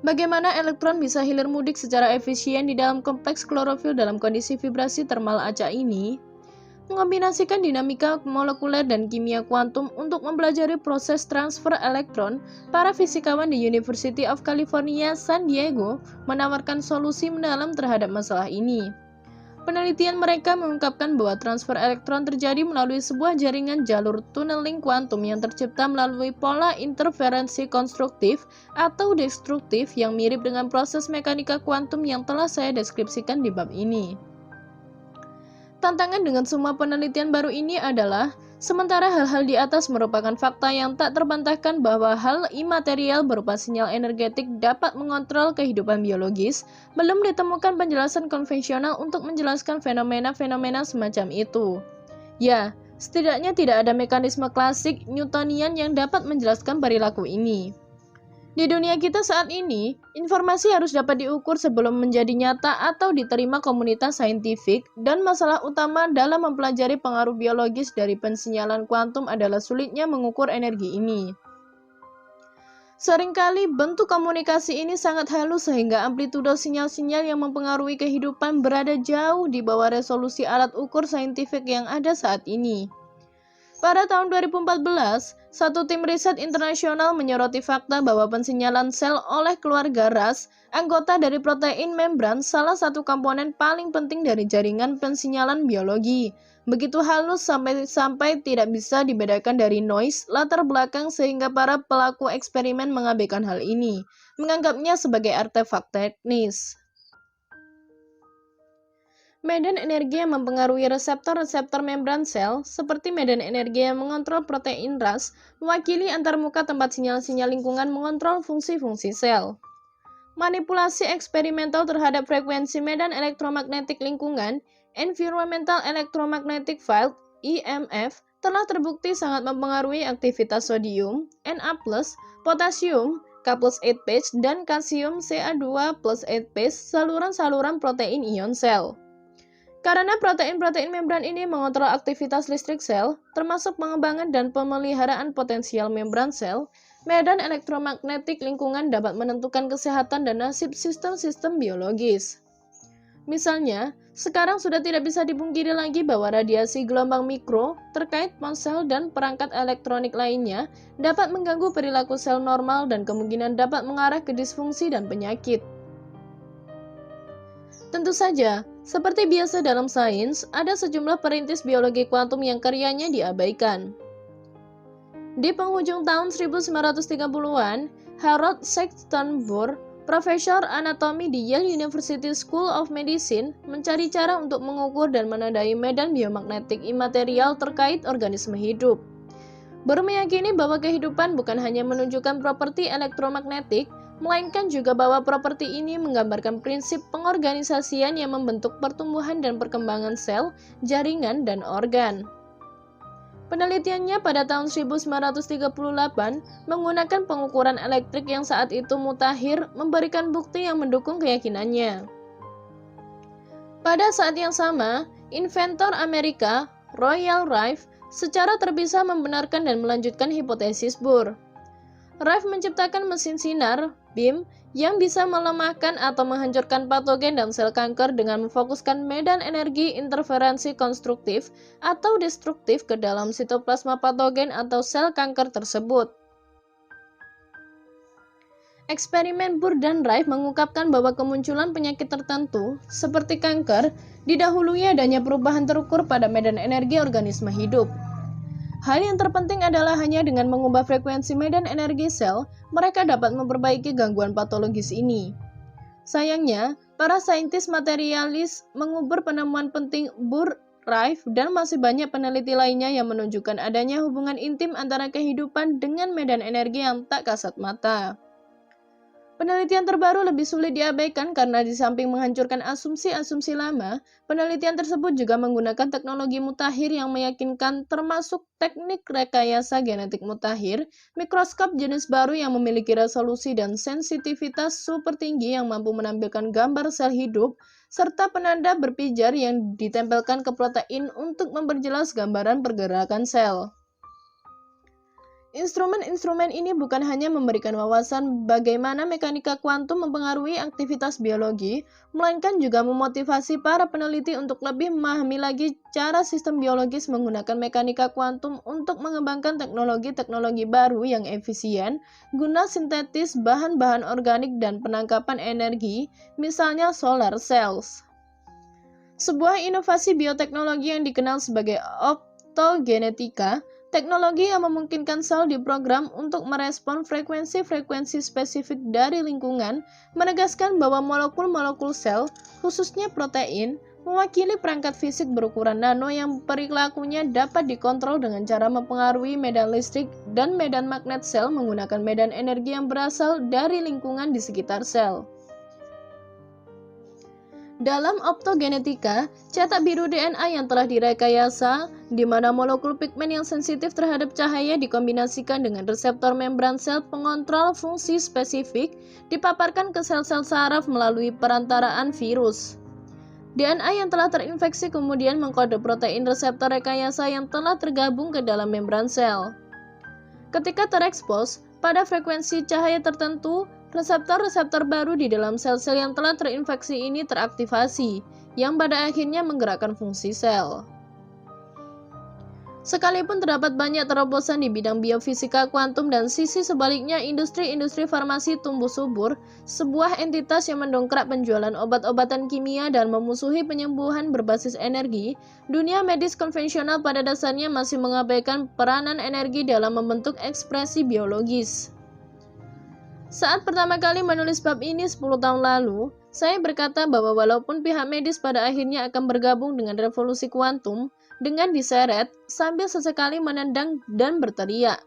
Bagaimana elektron bisa hilir mudik secara efisien di dalam kompleks klorofil dalam kondisi vibrasi termal acak ini? Mengombinasikan dinamika molekuler dan kimia kuantum untuk mempelajari proses transfer elektron, para fisikawan di University of California, San Diego menawarkan solusi mendalam terhadap masalah ini. Penelitian mereka mengungkapkan bahwa transfer elektron terjadi melalui sebuah jaringan jalur tunneling kuantum yang tercipta melalui pola interferensi konstruktif atau destruktif yang mirip dengan proses mekanika kuantum yang telah saya deskripsikan di bab ini. Tantangan dengan semua penelitian baru ini adalah, sementara hal-hal di atas merupakan fakta yang tak terbantahkan bahwa hal imaterial berupa sinyal energetik dapat mengontrol kehidupan biologis, belum ditemukan penjelasan konvensional untuk menjelaskan fenomena-fenomena semacam itu. Ya, setidaknya tidak ada mekanisme klasik Newtonian yang dapat menjelaskan perilaku ini. Di dunia kita saat ini, informasi harus dapat diukur sebelum menjadi nyata atau diterima komunitas saintifik, dan masalah utama dalam mempelajari pengaruh biologis dari pensinyalan kuantum adalah sulitnya mengukur energi ini. Seringkali bentuk komunikasi ini sangat halus sehingga amplitudo sinyal-sinyal yang mempengaruhi kehidupan berada jauh di bawah resolusi alat ukur saintifik yang ada saat ini. Pada tahun 2014, satu tim riset internasional menyoroti fakta bahwa pensinyalan sel oleh keluarga ras, anggota dari protein membran, salah satu komponen paling penting dari jaringan pensinyalan biologi. Begitu halus sampai tidak bisa dibedakan dari noise latar belakang sehingga para pelaku eksperimen mengabaikan hal ini, menganggapnya sebagai artefak teknis. Medan energi yang mempengaruhi reseptor-reseptor membran sel, seperti medan energi yang mengontrol protein ras, mewakili antarmuka tempat sinyal-sinyal lingkungan mengontrol fungsi-fungsi sel. Manipulasi eksperimental terhadap frekuensi medan elektromagnetik lingkungan, Environmental Electromagnetic Field, EMF, telah terbukti sangat mempengaruhi aktivitas sodium, Na+, potasium, K+8-phase, dan kalsium Ca2+8-phase saluran-saluran protein ion sel. Karena protein-protein membran ini mengontrol aktivitas listrik sel, termasuk pengembangan dan pemeliharaan potensial membran sel, medan elektromagnetik lingkungan dapat menentukan kesehatan dan nasib sistem-sistem biologis. Misalnya, sekarang sudah tidak bisa dipungkiri lagi bahwa radiasi gelombang mikro terkait ponsel dan perangkat elektronik lainnya dapat mengganggu perilaku sel normal dan kemungkinan dapat mengarah ke disfungsi dan penyakit. Tentu saja, seperti biasa dalam sains, ada sejumlah perintis biologi kuantum yang karyanya diabaikan. Di penghujung tahun 1930-an, Harold Sexton Burr, profesor anatomi di Yale University School of Medicine, mencari cara untuk mengukur dan menandai medan biomagnetik imaterial terkait organisme hidup. Burr meyakini bahwa kehidupan bukan hanya menunjukkan properti elektromagnetik, melainkan juga bahwa properti ini menggambarkan prinsip pengorganisasian yang membentuk pertumbuhan dan perkembangan sel, jaringan, dan organ. Penelitiannya pada tahun 1938 menggunakan pengukuran elektrik yang saat itu mutakhir memberikan bukti yang mendukung keyakinannya. Pada saat yang sama, inventor Amerika, Royal Rife, secara terpisah membenarkan dan melanjutkan hipotesis Burr. Rife menciptakan mesin sinar, beam, yang bisa melemahkan atau menghancurkan patogen dan sel kanker dengan memfokuskan medan energi interferensi konstruktif atau destruktif ke dalam sitoplasma patogen atau sel kanker tersebut. Eksperimen Burr dan Rife mengungkapkan bahwa kemunculan penyakit tertentu, seperti kanker, didahului adanya perubahan terukur pada medan energi organisme hidup. Hal yang terpenting adalah hanya dengan mengubah frekuensi medan energi sel, mereka dapat memperbaiki gangguan patologis ini. Sayangnya, para saintis materialis mengubur penemuan penting Burr, Rife, dan masih banyak peneliti lainnya yang menunjukkan adanya hubungan intim antara kehidupan dengan medan energi yang tak kasat mata. Penelitian terbaru lebih sulit diabaikan karena di samping menghancurkan asumsi-asumsi lama, penelitian tersebut juga menggunakan teknologi mutakhir yang meyakinkan termasuk teknik rekayasa genetik mutakhir, mikroskop jenis baru yang memiliki resolusi dan sensitivitas super tinggi yang mampu menampilkan gambar sel hidup, serta penanda berpijar yang ditempelkan ke protein untuk memperjelas gambaran pergerakan sel. Instrumen-instrumen ini bukan hanya memberikan wawasan bagaimana mekanika kuantum mempengaruhi aktivitas biologi, melainkan juga memotivasi para peneliti untuk lebih memahami lagi cara sistem biologis menggunakan mekanika kuantum untuk mengembangkan teknologi-teknologi baru yang efisien, guna sintetis bahan-bahan organik dan penangkapan energi, misalnya solar cells. Sebuah inovasi bioteknologi yang dikenal sebagai optogenetika, teknologi yang memungkinkan sel diprogram untuk merespon frekuensi-frekuensi spesifik dari lingkungan, menegaskan bahwa molekul-molekul sel, khususnya protein, mewakili perangkat fisik berukuran nano yang perilakunya dapat dikontrol dengan cara mempengaruhi medan listrik dan medan magnet sel menggunakan medan energi yang berasal dari lingkungan di sekitar sel. Dalam optogenetika, cetak biru DNA yang telah direkayasa, di mana molekul pigmen yang sensitif terhadap cahaya dikombinasikan dengan reseptor membran sel pengontrol fungsi spesifik, dipaparkan ke sel-sel saraf melalui perantaraan virus. DNA yang telah terinfeksi kemudian mengkode protein reseptor rekayasa yang telah tergabung ke dalam membran sel. Ketika terekspos, pada frekuensi cahaya tertentu, reseptor-reseptor baru di dalam sel-sel yang telah terinfeksi ini teraktivasi, yang pada akhirnya menggerakkan fungsi sel. Sekalipun terdapat banyak terobosan di bidang biofisika kuantum dan sisi sebaliknya industri-industri farmasi tumbuh subur, sebuah entitas yang mendongkrak penjualan obat-obatan kimia dan memusuhi penyembuhan berbasis energi, dunia medis konvensional pada dasarnya masih mengabaikan peranan energi dalam membentuk ekspresi biologis. Saat pertama kali menulis bab ini 10 tahun lalu, saya berkata bahwa walaupun pihak medis pada akhirnya akan bergabung dengan revolusi kuantum, dengan diseret sambil sesekali menendang dan berteriak.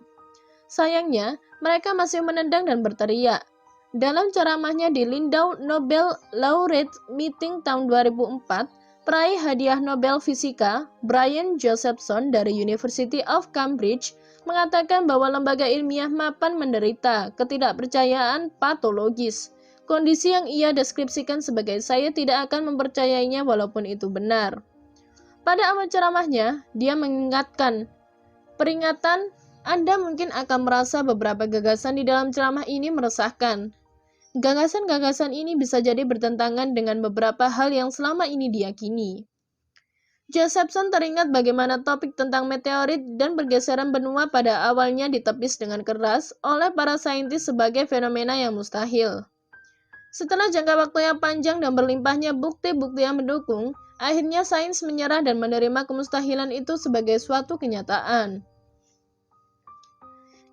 Sayangnya, mereka masih menendang dan berteriak. Dalam ceramahnya di Lindau Nobel Laureate Meeting tahun 2004, peraih hadiah Nobel Fisika Brian Josephson dari University of Cambridge mengatakan bahwa lembaga ilmiah mapan menderita ketidakpercayaan patologis. Kondisi yang ia deskripsikan sebagai saya tidak akan mempercayainya walaupun itu benar. Pada awal ceramahnya, dia mengingatkan, peringatan, Anda mungkin akan merasa beberapa gagasan di dalam ceramah ini meresahkan. Gagasan-gagasan ini bisa jadi bertentangan dengan beberapa hal yang selama ini diyakini. Josephson teringat bagaimana topik tentang meteorit dan pergeseran benua pada awalnya ditepis dengan keras oleh para saintis sebagai fenomena yang mustahil. Setelah jangka waktu yang panjang dan berlimpahnya bukti-bukti yang mendukung, akhirnya sains menyerah dan menerima kemustahilan itu sebagai suatu kenyataan.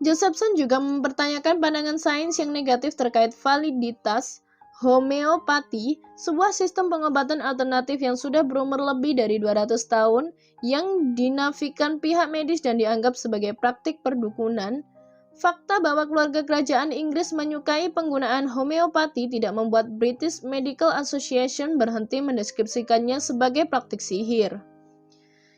Josephson juga mempertanyakan pandangan sains yang negatif terkait validitas homeopati, sebuah sistem pengobatan alternatif yang sudah berumur lebih dari 200 tahun yang dinafikan pihak medis dan dianggap sebagai praktik perdukunan. Fakta bahwa keluarga kerajaan Inggris menyukai penggunaan homeopati tidak membuat British Medical Association berhenti mendeskripsikannya sebagai praktik sihir.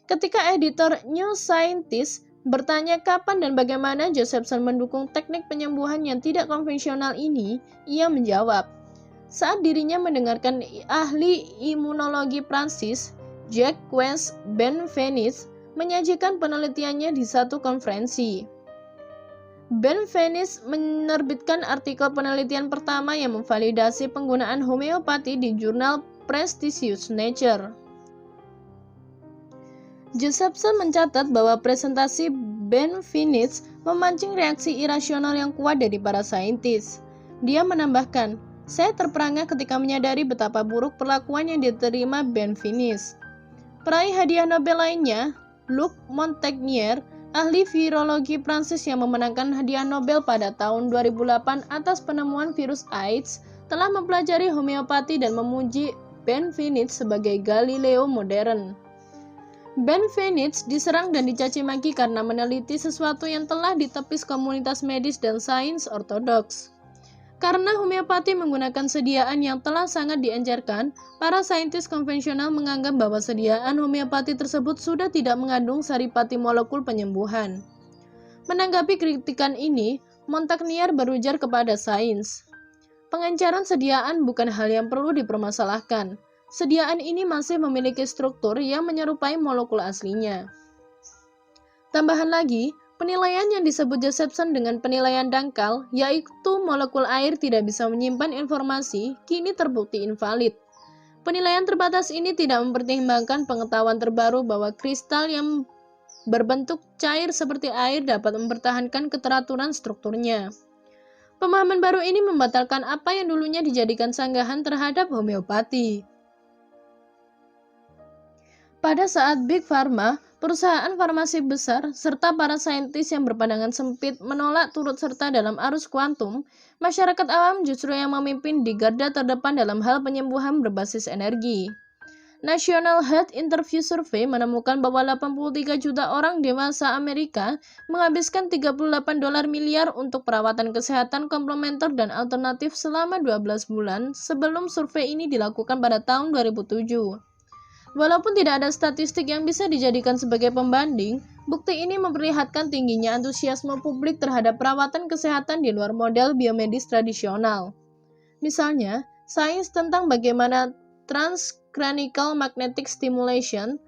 Ketika editor New Scientist bertanya kapan dan bagaimana Josephson mendukung teknik penyembuhan yang tidak konvensional ini, ia menjawab, saat dirinya mendengarkan ahli imunologi Prancis, Jacques Benveniste, menyajikan penelitiannya di satu konferensi. Benveniste menerbitkan artikel penelitian pertama yang memvalidasi penggunaan homeopati di jurnal prestisius Nature. Josephson mencatat bahwa presentasi Benveniste memancing reaksi irasional yang kuat dari para saintis. Dia menambahkan, saya terperangah ketika menyadari betapa buruk perlakuan yang diterima Benveniste. Peraih hadiah Nobel lainnya, Luc Montagnier, ahli virologi Prancis yang memenangkan hadiah Nobel pada tahun 2008 atas penemuan virus AIDS, telah mempelajari homeopati dan memuji Benveniste sebagai Galileo modern. Benveniste diserang dan dicaci maki karena meneliti sesuatu yang telah ditepis komunitas medis dan sains ortodoks. Karena homeopati menggunakan sediaan yang telah sangat diencerkan, para saintis konvensional menganggap bahwa sediaan homeopati tersebut sudah tidak mengandung saripati molekul penyembuhan. Menanggapi kritikan ini, Montagnier berujar kepada sains, pengenceran sediaan bukan hal yang perlu dipermasalahkan. Sediaan ini masih memiliki struktur yang menyerupai molekul aslinya. Tambahan lagi, penilaian yang disebut Josephson dengan penilaian dangkal, yaitu molekul air tidak bisa menyimpan informasi, kini terbukti invalid. Penilaian terbatas ini tidak mempertimbangkan pengetahuan terbaru bahwa kristal yang berbentuk cair seperti air dapat mempertahankan keteraturan strukturnya. Pemahaman baru ini membatalkan apa yang dulunya dijadikan sanggahan terhadap homeopati. Pada saat Big Pharma, perusahaan farmasi besar, serta para saintis yang berpandangan sempit menolak turut serta dalam arus kuantum, masyarakat awam justru yang memimpin di garda terdepan dalam hal penyembuhan berbasis energi. National Health Interview Survey menemukan bahwa 83 juta orang dewasa Amerika menghabiskan 38 dolar miliar untuk perawatan kesehatan komplementer dan alternatif selama 12 bulan sebelum survei ini dilakukan pada tahun 2007. Walaupun tidak ada statistik yang bisa dijadikan sebagai pembanding, bukti ini memperlihatkan tingginya antusiasme publik terhadap perawatan kesehatan di luar model biomedis tradisional. Misalnya, sains tentang bagaimana transcranial magnetic stimulation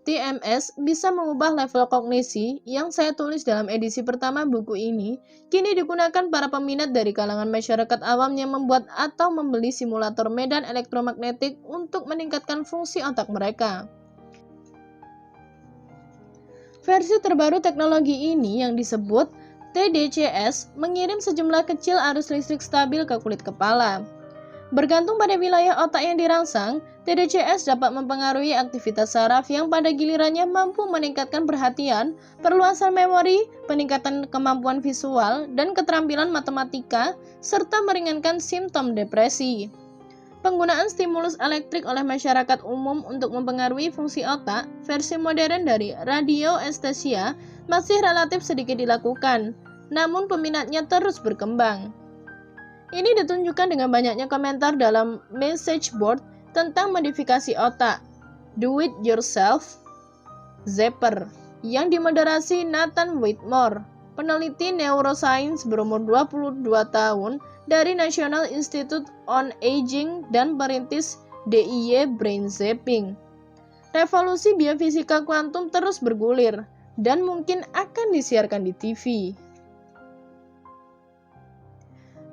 TMS bisa mengubah level kognisi yang saya tulis dalam edisi pertama buku ini, kini digunakan para peminat dari kalangan masyarakat awam yang membuat atau membeli simulator medan elektromagnetik untuk meningkatkan fungsi otak mereka. Versi terbaru teknologi ini yang disebut TDCS mengirim sejumlah kecil arus listrik stabil ke kulit kepala. Bergantung pada wilayah otak yang dirangsang, TDCS dapat mempengaruhi aktivitas saraf yang pada gilirannya mampu meningkatkan perhatian, perluasan memori, peningkatan kemampuan visual, dan keterampilan matematika, serta meringankan simptom depresi. Penggunaan stimulus elektrik oleh masyarakat umum untuk mempengaruhi fungsi otak, versi modern dari radioestesia, masih relatif sedikit dilakukan, namun peminatnya terus berkembang. Ini ditunjukkan dengan banyaknya komentar dalam message board tentang modifikasi otak, Do It Yourself, Zapper, yang dimoderasi Nathan Whitmore, peneliti neuroscience berumur 22 tahun dari National Institute on Aging dan perintis DIY Brain Zapping. Revolusi biofisika kuantum terus bergulir dan mungkin akan disiarkan di TV.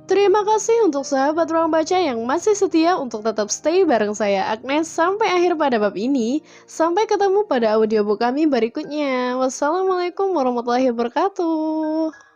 Terima kasih untuk sahabat ruang baca yang masih setia untuk tetap stay bareng saya Agnes sampai akhir pada bab ini. Sampai ketemu pada audiobook kami berikutnya. Wassalamualaikum warahmatullahi wabarakatuh.